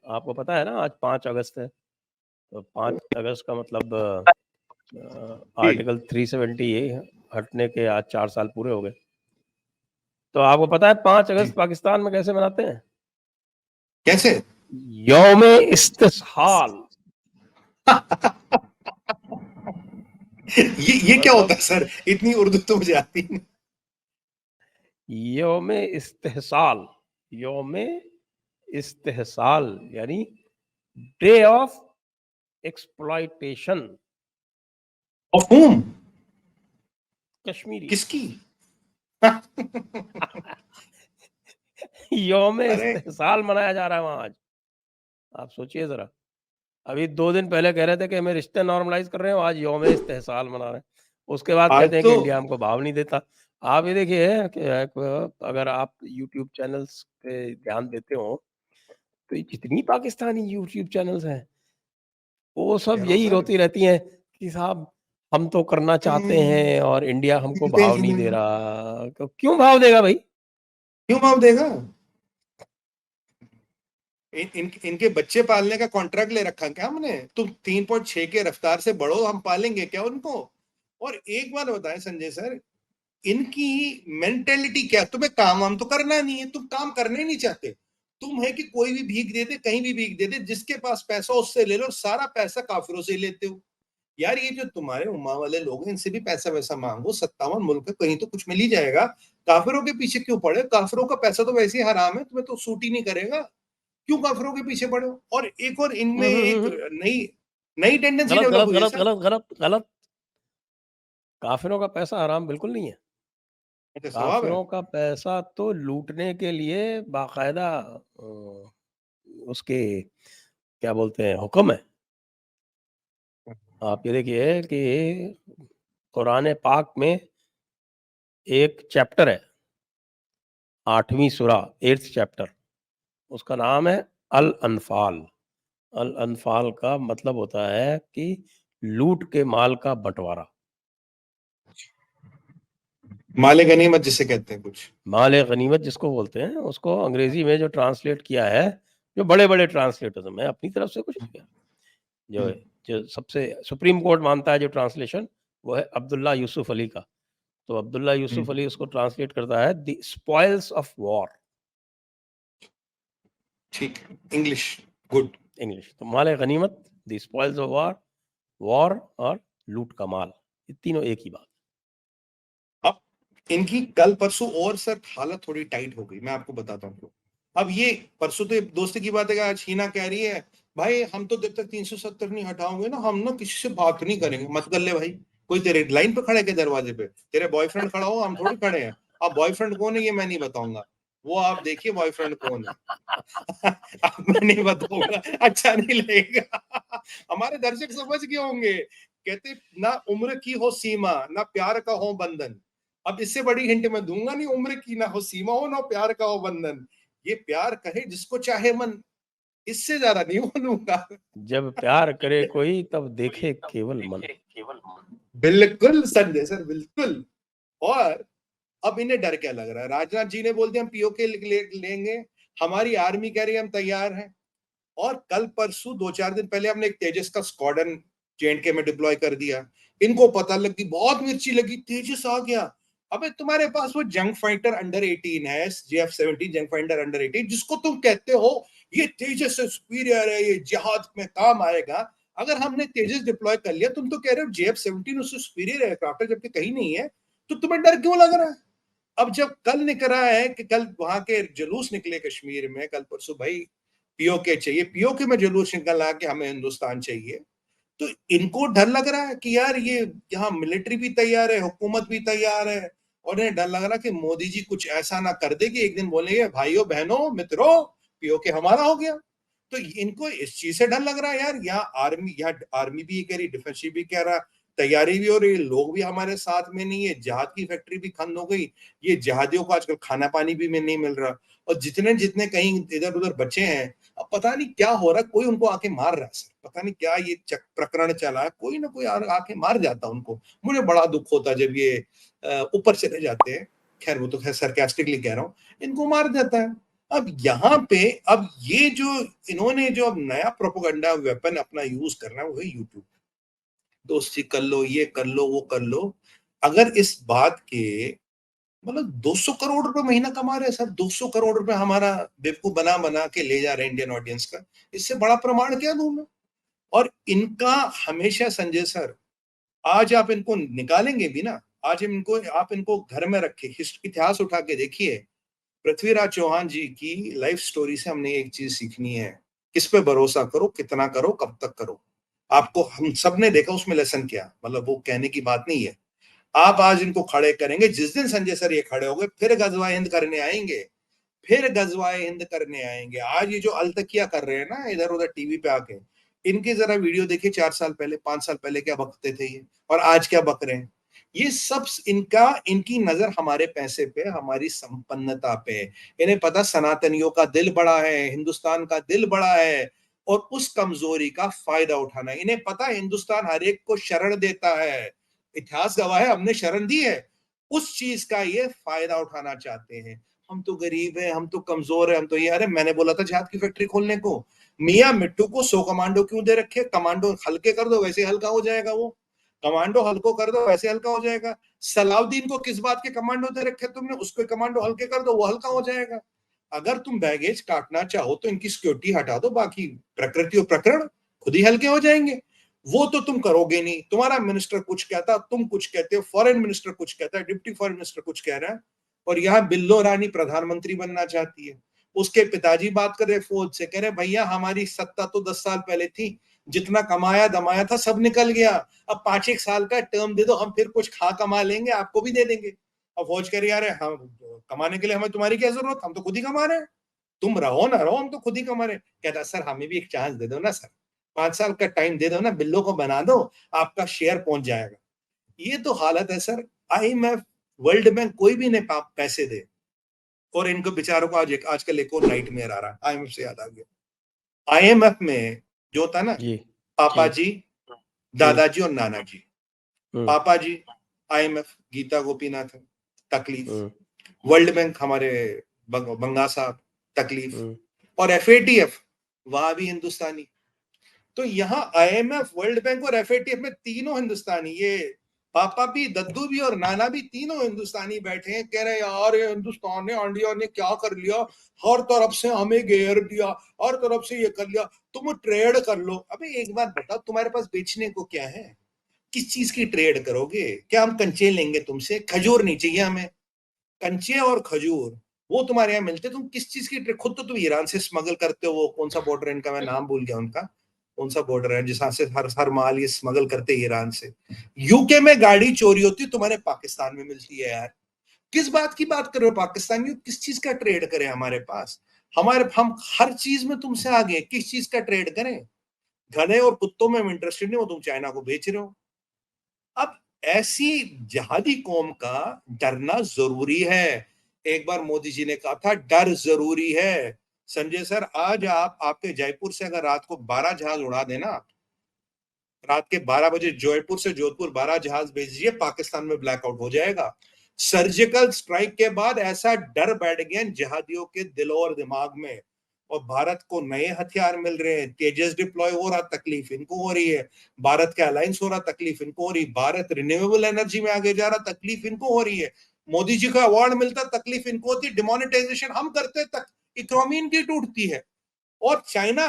आपको पता है ना, आज 5 अगस्त है, तो 5 अगस्त का मतलब ठीक। आर्टिकल 370 हटने के आज 4 साल पूरे हो गए। तो आपको पता है 5 अगस्त जी। पाकिस्तान में कैसे मनाते हैं? कैसे? यौमे इस्तिसाल। ये क्या होता मतलब है सर? इतनी उर्दू तो मुझे आती नहीं। यौमे इस्तिसाल, यौमे इस्तिसाल यानी day of exploitation. Of whom? Kashmiri. किसकी? यौमे अरे इस्तिसाल मनाया जा रहा है वहां आज। आप सोचिए जरा, अभी 2 दिन पहले कह रहे थे कि हमें रिश्ते नॉर्मलाइज कर रहे हो, आज यौमे इस्तिसाल मना रहे हैं। उसके बाद आज कहते हैं कि तो इंडिया हमको भाव नहीं देता। आप ये देखिए कि अगर आप यूट्यूब चैनल्स पे ध्यान देते हो, तो ये जितनी पाकिस्तानी यूट्यूब चैनल्स हैं, वो सब कह रहा हूं यही सर, रोती रहती हैं कि साहब हम तो करना चाहते हैं और इंडिया हमको मिलते भाव ही नहीं दे नहीं। रहा। तो क्यों भाव देगा भाई? क्यों भाव देगा? इनके बच्चे पालने का कॉन्ट्रैक्ट ले रखा क्या हमने? तुम 3.6 के रफ्तार से बढ़ो, हम पालेंगे क्या उनको? और एक बात बताएं संजय सर, इनकी मेंटेलिटी क्या? तुम्हें काम वाम तो करना नहीं है, तुम काम करने ही नहीं चाहते। तुम है कि कोई भी भीख दे दे, कहीं भी भीख दे दे, जिसके पास पैसा उससे ले लो, सारा पैसा काफिरों से लेते हो। यार ये जो तुम्हारे उम्मा वाले लोग हैं, इनसे भी पैसा वैसा मांगो, 57 मुल्क है, कहीं तो कुछ मिल ही जाएगा। काफिरों के पीछे क्यों पड़े? काफिरों का पैसा तो वैसे ही हराम है, तुम्हें तो सूट ही नहीं करेगा, क्यों काफिरों के पीछे पड़े हो? और एक और इनमें एक नई नई टेंडेंसी गलत डेवलप गलत हुई है गलत सर। गलत गलत गलत। काफिरों का पैसा हराम बिल्कुल नहीं है। अच्छा, सवाब है। काफिरों का पैसा तो लूटने के लिए बाकायदा उसके क्या बोलते हैं, हुक्म है। आप ये देखिए कि कुरान पाक में एक चैप्टर है, 8वीं सूरा, 8th चैप्टर, उसका नाम है अल अनफाल। अल अनफाल का मतलब होता है कि लूट के माल का बंटवारा। माले गनीमत जिसे कहते हैं कुछ। माल गनीमत जिसको बोलते हैं, उसको अंग्रेजी में जो ट्रांसलेट किया है, जो बड़े बड़े ट्रांसलेटर्स, मैं अपनी तरफ से कुछ नहीं किया, जो जो सबसे सुप्रीम कोर्ट मानता है जो ट्रांसलेशन, वो है अब्दुल्ला यूसुफ अली का। तो अब्दुल्ला यूसुफ अली उसको ट्रांसलेट करता है द स्पॉइल्स ऑफ वॉर। ठीक। English good. इंग्लिश तो माल गनीमत, the spoils of war, war और लूट का माल, ये तीनों एक ही बात। अब इनकी कल परसों और सर हालत थोड़ी टाइट हो गई, मैं आपको बताता हूँ। अब ये परसों तो दोस्ती की बात है, आज हीना कह रही है भाई हम तो जब तक 370 नहीं हटाओगे ना, हम ना किसी से बात नहीं करेंगे। मत कर ले भाई, कोई तेरे लाइन पे खड़े के दरवाजे पे, तेरे बॉयफ्रेंड खड़ा हो, हम थोड़ी खड़े हैं। अब बॉयफ्रेंड कौन है ये मैं नहीं बताऊंगा, वो आप देखिए बॉयफ्रेंड कौन है। अब मैं नहीं बताऊंगा, अच्छा नहीं लगेगा। हमारे दर्शक समझ गए होंगे, कहते ना उम्र की हो सीमा, ना प्यार का हो बंधन। अब इससे बड़ी हिंट मैं दूंगा नहीं, उम्र की ना हो सीमा हो, ना प्यार का हो बंधन। ये प्यार कहे जिसको चाहे मन, इससे ज्यादा नहीं बोलूंगा। जब प्यार करे कोई तब देखे केवल मन। बिल्कुल संजय सर, बिल्कुल। और अब इन्हें डर क्या लग रहा है? राजनाथ जी ने बोल दिया हम पीओके लेंगे, हमारी आर्मी कह रही है हम तैयार हैं। और कल परसों 2-4 दिन पहले हमने एक तेजस का स्क्वाड्रन जेएंडके में डिप्लॉय कर दिया। इनको पता लगी, बहुत मिर्ची लगी, तेजस आ गया। अबे तुम्हारे पास वो जंग फाइटर अंडर 18 है, JF-17 जंग फाइटर अंडर 18, जिसको तुम कहते हो ये तेजस से सुपीरियर है, ये जिहाद में काम आएगा। अगर हमने तेजस डिप्लॉय कर लिया, तुम तो कह रहे हो JF-17 उससे सुपीरियर एयरक्राफ्ट है, जबकि कहीं नहीं है, तो तुम्हें डर क्यों लग रहा है? अब जब कल निकल रहा है कि कल वहां के जुलूस निकले कश्मीर में, कल परसों भाई पीओके चाहिए, पीओके में जुलूस निकल रहा कि हमें हिंदुस्तान चाहिए, तो इनको डर लग रहा है कि यार ये यहाँ मिलिट्री भी तैयार है, हुकूमत भी तैयार है, और इन्हें डर लग रहा कि मोदी जी कुछ ऐसा ना कर दे कि एक दिन बोलेंगे भाइयों बहनों मित्रों पीओके हमारा हो गया। तो इनको इस चीज से डर लग रहा है यार, यहाँ आर्मी भी कह रही, डिफेंस भी कह रहा, तैयारी भी हो रही, लोग भी हमारे साथ में नहीं है, जहाज की फैक्ट्री भी खत्म हो गई, ये जहादियों को आजकल खाना पानी भी में नहीं मिल रहा, और जितने जितने कहीं इधर उधर बचे हैं, अब पता नहीं क्या हो रहा है, कोई उनको आके मार रहा है सर, पता नहीं क्या ये प्रकरण चला है, कोई ना कोई आके मार जाता उनको। मुझे बड़ा दुख होता है जब ये ऊपर चले जाते हैं। खैर वो तो खैर सरकास्टिकली कह रहा हूँ, इनको मार देता है। अब यहाँ पे अब ये जो इन्होंने जो अब नया प्रोपोगंडा वेपन अपना यूज करना है वो है यूट्यूब। दोस्ती कर लो, ये कर लो, वो कर लो। अगर इस बात के मतलब 200 करोड़ रुपए महीना कमा रहे हैं सर, 200 करोड़ रुपए हमारा बेवकूफ बना बना के ले जा रहे हैं इंडियन ऑडियंस का, इससे बड़ा प्रमाण क्या दूं मैं? और इनका हमेशा संजय सर, आज आप इनको निकालेंगे भी ना, आज इनको आप इनको घर में रखे इतिहास उठा के देखिए, पृथ्वीराज चौहान जी की लाइफ स्टोरी से हमने एक चीज सीखनी है, किस पे भरोसा करो, कितना करो, कब तक करो। आपको हम सब ने देखा उसमें लेसन क्या, मतलब वो कहने की बात नहीं है। आप आज इनको खड़े करेंगे, जिस दिन संजय सर ये खड़े हो गए फिर गजवाए हिंद करने आएंगे, फिर गजवाए हिंद करने आएंगे। आज ये जो अलतकिया कर रहे हैं ना इधर उधर टीवी पे आके, इनके जरा वीडियो देखिए 4 साल पहले 5 साल पहले क्या बकते थे ये, और आज क्या बक रहे हैं। ये सब इनका, इनकी नजर हमारे पैसे पे, हमारी संपन्नता पे। इन्हें पता सनातनियों का दिल बड़ा है, हिंदुस्तान का दिल बड़ा है, और उस कमजोरी का फायदा उठाना है। इन्हें पता है हिंदुस्तान हर एक को शरण देता है, इतिहास गवाह है हमने शरण दी है, उस चीज का ये फायदा उठाना चाहते हैं। हम तो गरीब हैं, हम तो कमजोर है, हम तो ये, अरे मैंने बोला था जहाज की फैक्ट्री खोलने को, मियां मिट्टू को 100 कमांडो क्यों दे रखे? कमांडो हल्के कर दो वैसे हल्का हो जाएगा वो, कमांडो हल्को कर दो वैसे हल्का हो जाएगा। सलाउद्दीन को किस बात के कमांडो दे रखे तुमने? उसको कमांडो हल्के कर दो वो हल्का हो जाएगा। अगर तुम बैगेज काटना चाहो तो इनकी सिक्योरिटी हटा दो, बाकी प्रकृति और प्रकरण खुद ही हल्के हो जाएंगे। वो तो तुम करोगे नहीं, तुम्हारा मिनिस्टर कुछ कहता, तुम कुछ कहते हो, फॉरेन मिनिस्टर कुछ कहता है, डिप्टी फॉरेन मिनिस्टर कुछ कह रहा है, और यहाँ बिल्लो रानी प्रधानमंत्री बनना चाहती है। उसके पिताजी बात कर रहे फौज से, कह रहे भैया हमारी सत्ता तो 10 साल पहले थी, जितना कमाया दमाया था सब निकल गया, अब 5-1 साल का टर्म दे दो, हम फिर कुछ खा कमा लेंगे, आपको भी दे देंगे। अब फौज कह रही यार हम कमाने के लिए हमें तुम्हारी क्या जरूरत, हम तो खुद ही कमा रहे हैं, तुम रहो ना रहो हम तो खुद ही कमा रहे हैं। कहता सर हमें भी एक चांस दे दो ना सर, 5 साल का टाइम दे दो ना, बिल्लो को बना दो, आपका शेयर पहुंच जाएगा। ये तो हालत है सर। IMF, वर्ल्ड बैंक कोई भी नहीं पैसे दे, और इनको बेचारों को आज आजकल एक और नाइटमेयर आ रहा है। IMF से याद आ गया, IMF में जो होता है ना, जी, पापा जी। जी, हुँ, दादाजी और नाना जी। हुँ, पापा जी IMF गीता गोपीनाथ, तकलीफ। हुँ, वर्ल्ड बैंक हमारे बंगा साहब, तकलीफ। हुँ, और FATF वहां भी हिंदुस्तानी। तो यहाँ IMF, वर्ल्ड बैंक और FATF में तीनों हिंदुस्तानी, ये पापा भी, दद्दू भी और नाना भी, तीनों हिंदुस्तानी बैठे हैं, कह रहे यार ये हिंदुस्तान ने, इंडिया ने क्या कर लिया, हर तरफ से हमें घेर दिया, हर तरफ से ये कर लिया, तुम ट्रेड कर लो। अबे एक बात बताओ, तुम्हारे पास बेचने को क्या है? किस चीज की ट्रेड करोगे? क्या हम कंचे लेंगे तुमसे? खजूर नहीं चाहिए हमें, कंचे और खजूर वो तुम्हारे यहाँ मिलते, तुम किस चीज की ट्रेड? खुद तो तुम ईरान से स्मगल करते हो, वो कौन सा बॉर्डर है इनका, मैं नाम भूल गया उनका, कौन सा बॉर्डर है जिसहां से हर हर माल ये स्मगल करते हैं ईरान से। यूके में गाड़ी चोरी होती है, तुम्हारे पाकिस्तान में मिलती है यार। किस बात की बात कर रहे हो? पाकिस्तानियों किस चीज का ट्रेड करें हमारे पास? हम हर चीज में तुमसे आगे, किस चीज का ट्रेड करें? गधे और कुत्तों में इंटरेस्टेड नहीं हो, तुम चाइना को बेच रहे हो। अब ऐसी जहादी कौम का डरना जरूरी है। एक बार मोदी जी ने कहा था डर जरूरी है। संजय सर आज आप आपके जयपुर से अगर रात को 12 जहाज उड़ा देना, रात के 12 बजे जयपुर से जोधपुर 12 जहाज भेज दीजिए, पाकिस्तान में ब्लैकआउट हो जाएगा। सर्जिकल स्ट्राइक के बाद ऐसा डर बैठ गया जिहादियों के दिलों और दिमाग में, और भारत को नए हथियार मिल रहे हैं, तेजस डिप्लॉय हो रहा, तकलीफ इनको हो रही है। भारत के अलायंस हो रहा, तकलीफ इनको हो रही। भारत रिन्यूएबल एनर्जी में आगे जा रहा, तकलीफ इनको हो रही है। मोदी जी का अवार्ड मिलता, तकलीफ इनको होती। डिमोनेटाइजेशन हम करते तक इकोनॉमी इनकी टूटती है। और चाइना,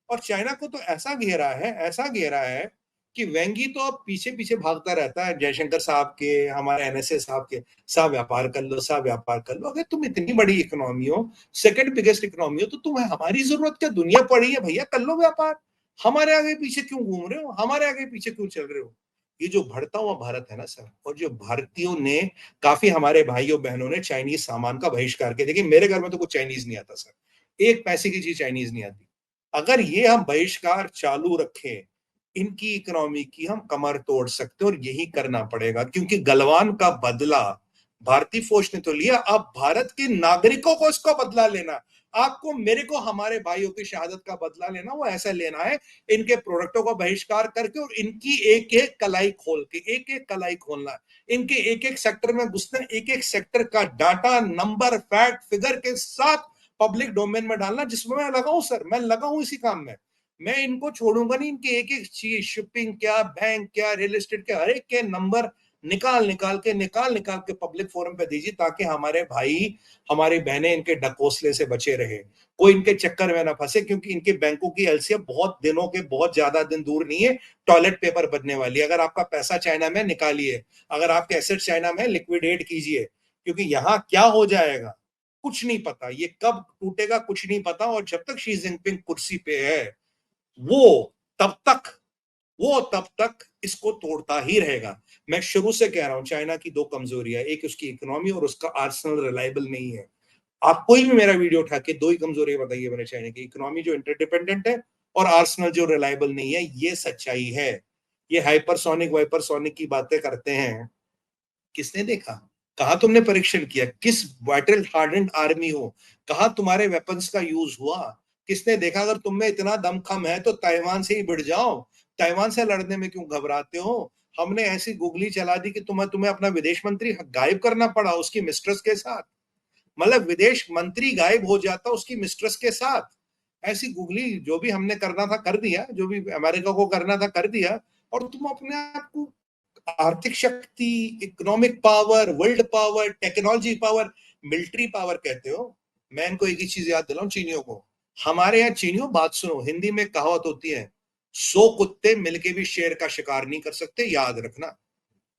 और चाइना को तो ऐसा घेरा है, ऐसा घेरा है कि वेंगी तो अब पीछे पीछे भागता रहता है जयशंकर साहब के, हमारे एनएसए साहब के, साहब व्यापार कर लो, साहब व्यापार कर लो। अगर तुम इतनी बड़ी इकोनॉमी हो, सेकंड बिगेस्ट इकोनॉमी हो, तो तुम्हें हमारी जरूरत क्या, दुनिया पड़ी है भैया, कर लो व्यापार। हमारे आगे पीछे क्यों घूम रहे हो, हमारे आगे पीछे क्यों चल रहे हो? ये जो बढ़ता हुआ भारत है ना सर, और जो भारतीयों ने, काफी हमारे भाइयों बहनों ने चाइनीज सामान का बहिष्कार किया। देखिए मेरे घर में तो कुछ चाइनीज नहीं आता सर, एक पैसे की चीज चाइनीज नहीं आती। अगर ये हम बहिष्कार चालू रखें इनकी इकोनॉमी की, हम कमर तोड़ सकते हैं, और यही करना पड़ेगा, क्योंकि गलवान का बदला भारतीय फौज ने तो लिया, अब भारत के नागरिकों को इसका बदला लेना। आपको, मेरे को, हमारे भाइयों की शहादत का बदला लेना, वो ऐसा लेना है, इनके प्रोडक्टों का बहिष्कार करके, और इनकी एक एक कलाई खोल के, एक एक कलाई खोलना, इनके एक एक सेक्टर में घुसना, एक एक सेक्टर का डाटा, नंबर, फैक्ट, फिगर के साथ पब्लिक डोमेन में डालना, जिसमें मैं लगा हूं सर, मैं लगा हूं इसी काम में। मैं इनको छोड़ूंगा नहीं, इनके एक एक चीज, शिपिंग क्या, बैंक क्या, रियल एस्टेट क्या, हर एक के नंबर निकाल निकाल के पब्लिक फोरम पे दीजिए, ताकि हमारे भाई, हमारी बहनें इनके ढकोसले से बचे रहे, कोई इनके चक्कर में ना फंसे। क्योंकि इनके बैंकों की एलसीएम बहुत दिनों के, बहुत ज्यादा दिन दूर नहीं है, टॉयलेट पेपर बनने वाली है। अगर आपका पैसा चाइना में, निकालिए। अगर आपके एसेट चाइना में, लिक्विडेट कीजिए। क्योंकि यहां क्या हो जाएगा कुछ नहीं पता, ये कब टूटेगा कुछ नहीं पता। और जब तक शी जिनपिंग कुर्सी पे है, वो तब तक वो तब तक इसको तोड़ता ही रहेगा। मैं शुरू से कह रहा हूं, चाइना की दो कमजोरियां, एक उसकी इकोनॉमी और उसका आर्सेनल रिलायबल नहीं है। आप कोई भी मेरा वीडियो उठा के दो ही कमजोरियां बताइए मैंने चाइना की, इकोनॉमी जो इंटरडिपेंडेंट है, और आर्सेनल जो रिलायबल नहीं है। ये सच्चाई है। ये हाइपरसोनिक वाइपरसोनिक की बातें करते हैं, किसने देखा? कहा तुमने परीक्षण किया? किस बैटल हार्डेंड आर्मी हो, कहा तुम्हारे वेपन्स का यूज हुआ? किसने देखा? अगर तुम में इतना दमखम है तो ताइवान से ही बढ़ जाओ। ताइवान से लड़ने में क्यों घबराते हो? हमने ऐसी गुगली चला दी कि तुम्हें तुम्हें अपना विदेश मंत्री गायब करना पड़ा उसकी मिस्ट्रेस के साथ। मतलब विदेश मंत्री गायब हो जाता उसकी मिस्ट्रेस के साथ। ऐसी गुगली, जो भी हमने करना था कर दिया, जो भी अमेरिका को करना था कर दिया। और तुम अपने आप को आर्थिक शक्ति, economic power, world power, technology power, military power कहते हो। मैं इनको एक ही चीज याद दिलाऊं चीनियों को, हमारे यहाँ चीनियों, बात सुनो, हिंदी में कहावत होती है, 100 कुत्ते मिलके भी शेर का शिकार नहीं कर सकते, याद रखना।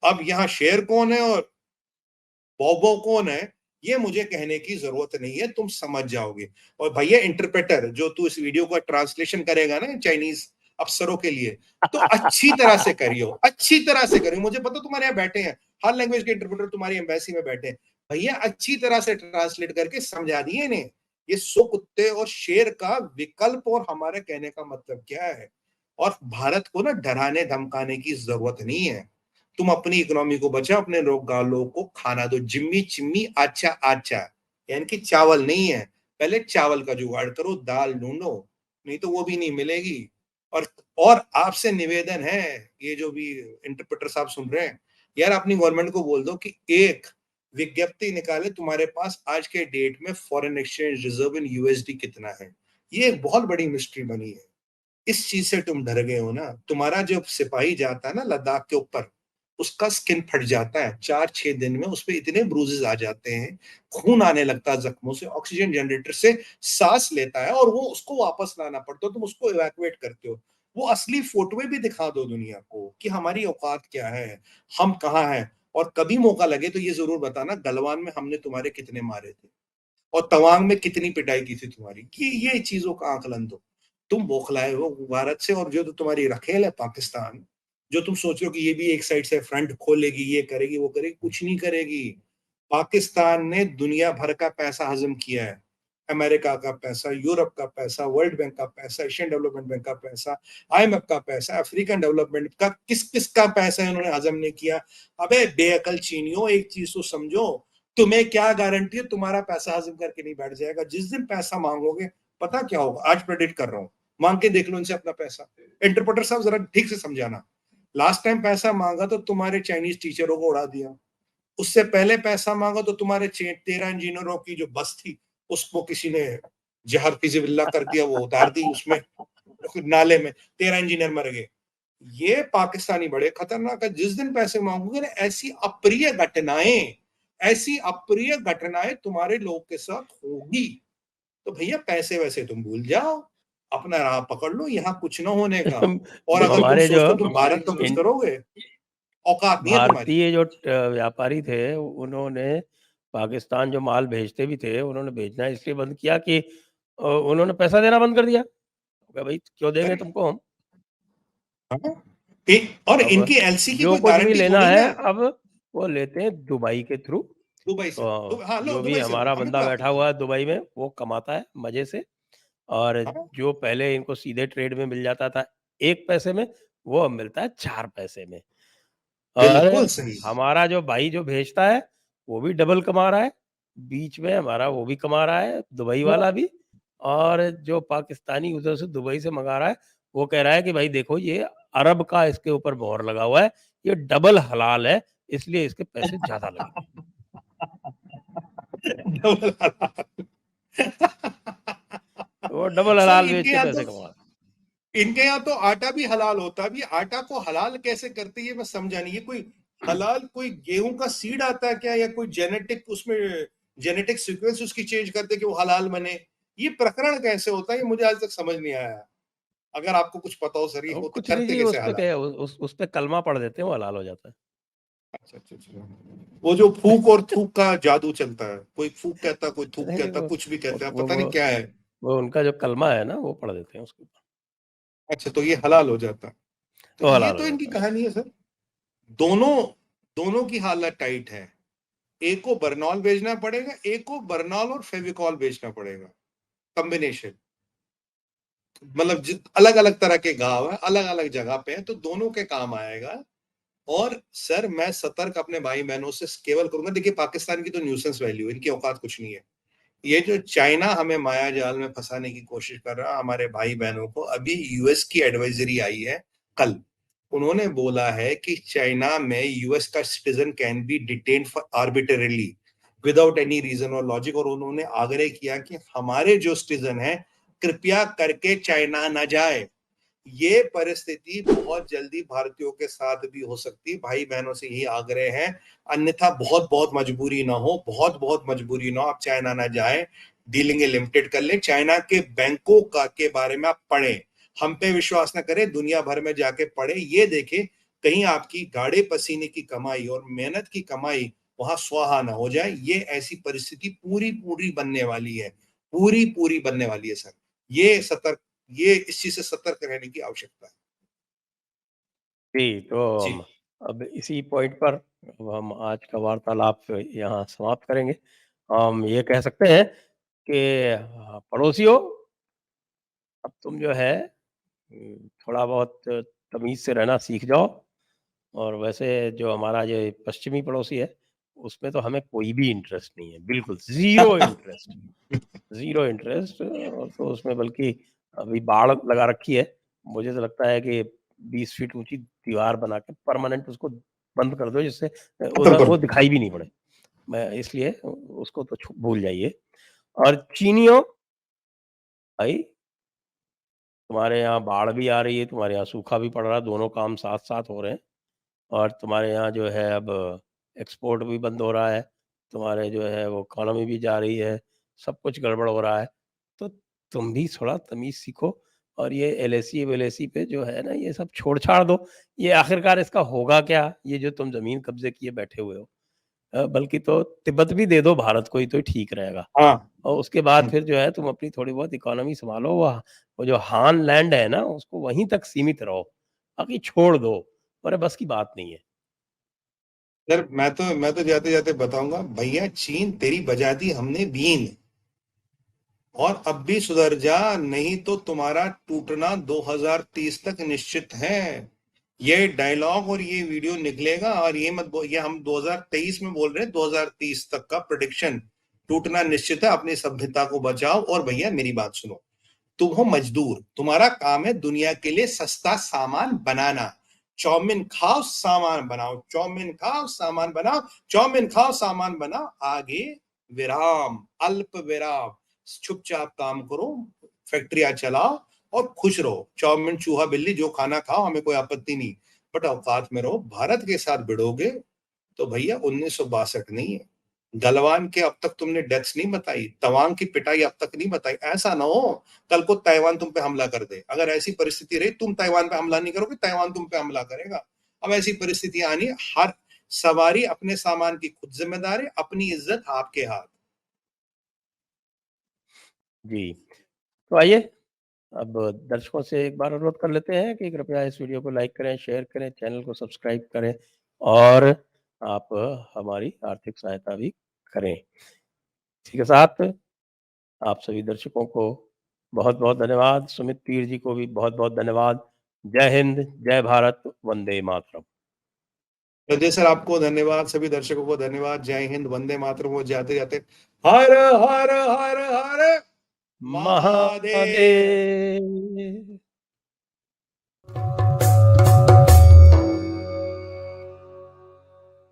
अब यहाँ शेर कौन है और बॉबो कौन है, ये मुझे कहने की जरूरत नहीं है, तुम समझ जाओगे। और भैया इंटरप्रेटर, जो तू इस वीडियो का ट्रांसलेशन करेगा ना चाइनीज अफसरों के लिए, तो अच्छी तरह से करियो, अच्छी तरह से करियो। मुझे पता तुम्हारे यहाँ बैठे हैं हर लैंग्वेज के इंटरप्रेटर, तुम्हारी एम्बेसी में बैठे हैं। भैया अच्छी तरह से ट्रांसलेट करके समझा दिए इन्हें, ये 100 कुत्ते और शेर का विकल्प, और हमारे कहने का मतलब क्या है। और भारत को ना डराने धमकाने की जरूरत नहीं है। तुम अपनी इकोनॉमी को बचाओ, अपने लोग गालों को खाना दो, जिम्मी चिम्मी अच्छा अच्छा, यानी कि चावल नहीं है, पहले चावल का जुगाड़ करो, दाल ढूंढो, नहीं तो वो भी नहीं मिलेगी। और और आपसे निवेदन है, ये जो भी इंटरप्रेटर साहब सुन रहे हैं, यार अपनी गवर्नमेंट को बोल दो कि एक विज्ञप्ति निकाले, तुम्हारे पास आज के डेट में foreign exchange reserve in USD कितना है। ये एक बहुत बड़ी मिस्ट्री बनी है। इस चीज से तुम डर गए हो ना। तुम्हारा जब सिपाही जाता है ना लद्दाख के ऊपर, उसका स्किन फट जाता है 4-6 दिन में, उस पर इतने ब्रूजेस आ जाते हैं, खून आने लगता है जख्मों से, ऑक्सीजन जनरेटर से सांस लेता है, और वो उसको वापस लाना पड़ता है, तुम उसको इवैक्यूएट करते हो। वो असली फोटोए भी दिखा दो दुनिया को कि हमारी औकात क्या है, हम कहाँ हैं। और कभी मौका लगे तो ये जरूर बताना, गलवान में हमने तुम्हारे कितने मारे थे, और तवांग में कितनी पिटाई की थी तुम्हारी, कि ये चीजों का आकलन दो। तुम बौखलाए हो भारत से, और जो तो तुम्हारी रखेल है पाकिस्तान, जो तुम सोच रहे हो कि ये भी एक साइड से फ्रंट खोलेगी, ये करेगी वो करेगी, कुछ नहीं करेगी। पाकिस्तान ने दुनिया भर का पैसा हजम किया है, अमेरिका का पैसा, यूरोप का पैसा, वर्ल्ड बैंक का पैसा, एशियन डेवलपमेंट बैंक का पैसा, आईएमएफ का पैसा, अफ्रीकन डेवलपमेंट का, किस किस का पैसा इन्होंने हजम नहीं किया। अबे बेअकल चीनियों, एक चीज तो समझो, तुम्हें क्या गारंटी है तुम्हारा पैसा हजम करके नहीं बैठ जाएगा? जिस दिन पैसा मांगोगे, पता क्या होगा, आज प्रेडिक्ट कर रहा हूं, मांग के देख लो इनसे अपना पैसा। इंटरप्रेटर साहब जरा ठीक से समझाना, लास्ट टाइम पैसा मांगा तो तुम्हारे चाइनीज टीचरों को उड़ा दिया, उससे पहले पैसा मांगा तो तुम्हारे 13 इंजीनियरों की जो बस थी उसको किसी ने जहर फिजिबिल्ला कर दिया, वो उतार दी उसमें नाले में, 13 इंजीनियर मर गए। ये पाकिस्तानी बड़े खतरनाक है, जिस दिन पैसे मांगोगे ना ऐसी अप्रिय घटनाएं तुम्हारे लोग के साथ होगी। तो भैया पैसे वैसे तुम भूल जाओ, अपना राह पकड़ लो, यहाँ कुछ ना होने का। और जो अगर तुम हमारे जो सोचते हो तुम भारत में कुछ करोगे, औकात नहीं है तुम्हारी। भारतीय जो व्यापारी थे, उन्होंने पाकिस्तान जो माल भेजते भी थे, उन्होंने भेजना इसलिए बंद किया कि उन्होंने पैसा देना बंद कर दिया। भाई क्यों देंगे तुमको हम? हाँ? और अब इनकी एलसी की जो कोई कुछ भी गारंटी लेना थोड़ी है ना। अब वो लेते हैं दुबई के थ्रू। दुबई से, हाँ लो जो भी दुबई से लो, हमारा हमें बंदा कोई बैठा आपत्ति हुआ नहीं। है दुबई में, वो कमाता है मजे से। और हाँ, जो पहले इनको सीधे ट्रेड में मिल जाता था 1 पैसे में, वो अब मिलता है 4 पैसे में। और बिल्कुल सही। हमारा जो भाई जो भेजता है, वो भी डबल कमा रहा है। बीच में हमारा वो भी कमा रहा है, दुबई वाला भी। और जो पाकिस्तानी उधर से दुबई से मँगा रहा है, वो कह रहा है कि भाई देखो ये अरब का इसके ऊपर मोहर लगा हुआ है, ये डबल हलाल है, इसलिए इसके पैसे ज़्यादा लगेंगे। डबल हलाल। तो वो डबल सर हलाल बेच के पैसे कमा रहा है। इनके यहाँ तो आटा भी हलाल होता है। अभी आटा को हलाल कैसे करते हैं ये मैं समझा नहीं। ये कोई हलाल कोई गेहूं का सीड आता है क्या, या कोई जेनेटिक उसमें जेनेटिक सीक्वेंस उसकी चेंज करते कि वो हलाल बने? ये प्रकरण कैसे होता है ये मुझे आज तक समझ नहीं आया। अगर आपको कुछ पता हो सर, ये वो होता कुछ नहीं करते जी, कैसे उस पे हलाल? क्या है, उस पे कलमा पढ़ देते हैं, वो हलाल हो जाता है। अच्छा अच्छा अच्छा। वो जो फूक और थूक का जादू चलता है, कोई फूक कहता है, कोई थूक नहीं, नहीं, कहता है, कुछ भी वो कहता है, वो पता नहीं वो क्या है। वो उनका जो कलमा है ना, वो पढ़ देते हैं उसके ऊपर, अच्छा, तो ये हलाल हो जाता है। तो तो ये हलाल हो तो इनकी जाता है। कहानी है सर। दोनों दोनों की हालत टाइट है। एक को बर्नॉल भेजना पड़ेगा, एक को बर्नॉल और फेविकॉल भेजना पड़ेगा, कॉम्बिनेशन। मतलब अलग अलग तरह के घाव है, अलग अलग जगह पे है, तो दोनों के काम आएगा। और सर मैं सतर्क अपने भाई बहनों से केवल करूंगा, देखिए पाकिस्तान की तो न्यूसेंस वैल्यू है, इनकी औकात कुछ नहीं है। ये जो चाइना हमें माया जाल में फंसाने की कोशिश कर रहा है हमारे भाई बहनों को, अभी यूएस की एडवाइजरी आई है कल। उन्होंने बोला है कि चाइना में यूएस का citizen can be detained for arbitrarily without any reason और लॉजिक। और उन्होंने आग्रह किया कि हमारे जो सिटीजन हैं कृपया करके चाइना न जाए। ये परिस्थिति बहुत जल्दी भारतीयों के साथ भी हो सकती है। भाई बहनों से यही आग्रह है, अन्यथा बहुत बहुत मजबूरी ना हो, बहुत बहुत मजबूरी ना हो, आप चाइना ना जाए, डीलिंग लिमिटेड कर ले। चाइना के बैंकों का के बारे में आप पढ़ें, हम पे विश्वास ना करें, दुनिया भर में जाके पढ़े, ये देखें कहीं आपकी गाढ़े पसीने की कमाई और मेहनत की कमाई वहां स्वाहा ना हो जाए। ये ऐसी परिस्थिति पूरी पूरी बनने वाली है, पूरी पूरी बनने वाली है सर। ये सतर्क, ये इस चीज से सतर्क रहने की आवश्यकता है। जी, तो जी अब इसी पॉइंट पर अब हम आज का वार्तालाप यहाँ समाप्त करेंगे। हम ये कह सकते हैं कि पड़ोसियों, अब तुम जो है थोड़ा बहुत तमीज़ से रहना सीख जाओ। और वैसे जो हमारा ये पश्चिमी पड़ोसी है, उसमें तो हमें कोई भी इंटरेस्ट नहीं है, बिल्कुल ज़ीरो इंटरेस्ट। ज़ीरो इंटरेस्ट, और तो उसमें बल्कि अभी बाड़ लगा रखी है। मुझे तो लगता है कि 20 फीट ऊँची दीवार बना के परमानेंट उसको बंद कर दो, जिससे खत्म उधर कर वो दो। दिखाई भी नहीं पड़े। मैं इसलिए उसको तो भूल जाइए। और चीनियों, भाई तुम्हारे यहाँ बाढ़ भी आ रही है, तुम्हारे यहाँ सूखा भी पड़ रहा है, दोनों काम साथ-साथ हो रहे हैं। और तुम्हारे यहाँ जो है अब एक्सपोर्ट भी बंद हो रहा है, तुम्हारे जो है वो इकॉनमी भी जा रही है, सब कुछ गड़बड़ हो रहा है। तो तुम भी थोड़ा तमीज़ सीखो, और ये एलआईसी-वेलआईसी पे जो है ना, ये सब छोड़-छाड़ दो। ये आखिरकार इसका होगा क्या? ये जो तुम ज़मीन कब्ज़े किए बैठे हुए हो। बल्कि तो तिब्बत भी दे दो भारत को ही तो ठीक रहेगा। हाँ। और उसके बाद फिर जो है तुम अपनी थोड़ी बहुत इकॉनमी सँभालो, वो जो हान लैंड है ना, उसको वहीं तक सीमित रहो, बाकी छोड़ दो। तुम्हारे बस की बात नहीं है। सर मैं तो जाते जाते बताऊंगा, भैया चीन तेरी बजा दी हमने बीन, और अब भी सुधर जा, नहीं तो तुम्हारा टूटना 2030 तक निश्चित है। ये डायलॉग और ये वीडियो निकलेगा, और ये हम 2023 में बोल रहे हैं, 2030 तक का प्रेडिक्शन, टूटना निश्चित है। अपनी सभ्यता को बचाओ। और भैया मेरी बात सुनो, तुम हो मजदूर, तुम्हारा काम है दुनिया के लिए सस्ता सामान बनाना। चाउमीन खाओ सामान बनाओ, चाउमीन खाओ सामान बनाओ, चाउमीन खाओ सामान बनाओ, आगे विराम, अल्प विराम, चुपचाप काम करो, फैक्ट्रियां चलाओ और खुश रहो। चाउमीन चूहा बिल्ली जो खाना खाओ, हमें कोई आपत्ति नहीं, बट औकात में रहो। भारत के साथ भिड़ोगे तो भैया 1962 नहीं है। गलवान के अब तक तुमने डेथ्स नहीं बताई, तवांग की पिटाई अब तक नहीं बताई। ऐसा ना हो कल को ताइवान तुम पे हमला कर दे। अगर ऐसी परिस्थिति रही, तुम ताइवान पे हमला नहीं करोगे, ताइवान तुम पे हमला करेगा। अब ऐसी परिस्थिति आनी, हर सवारी अपने सामान की खुद जिम्मेदार है, अपनी इज्जत आपके हाथ। जी, तो आइए अब दर्शकों से एक बार अनुरोध कर लेते हैं कि कृपया इस वीडियो को लाइक करें, शेयर करें, चैनल को सब्सक्राइब करें और आप हमारी आर्थिक सहायता भी करें। इसी के साथ आप सभी दर्शकों को बहुत-बहुत धन्यवाद। सुमित तीर जी को भी बहुत-बहुत धन्यवाद। जय हिंद, जय भारत, वंदे मातरम। हृदय सर आपको धन्यवाद, सभी दर्शकों को धन्यवाद। जय हिंद, वंदे मातरम। वो जाते जाते हर हर हर हर महादेव। महादेव।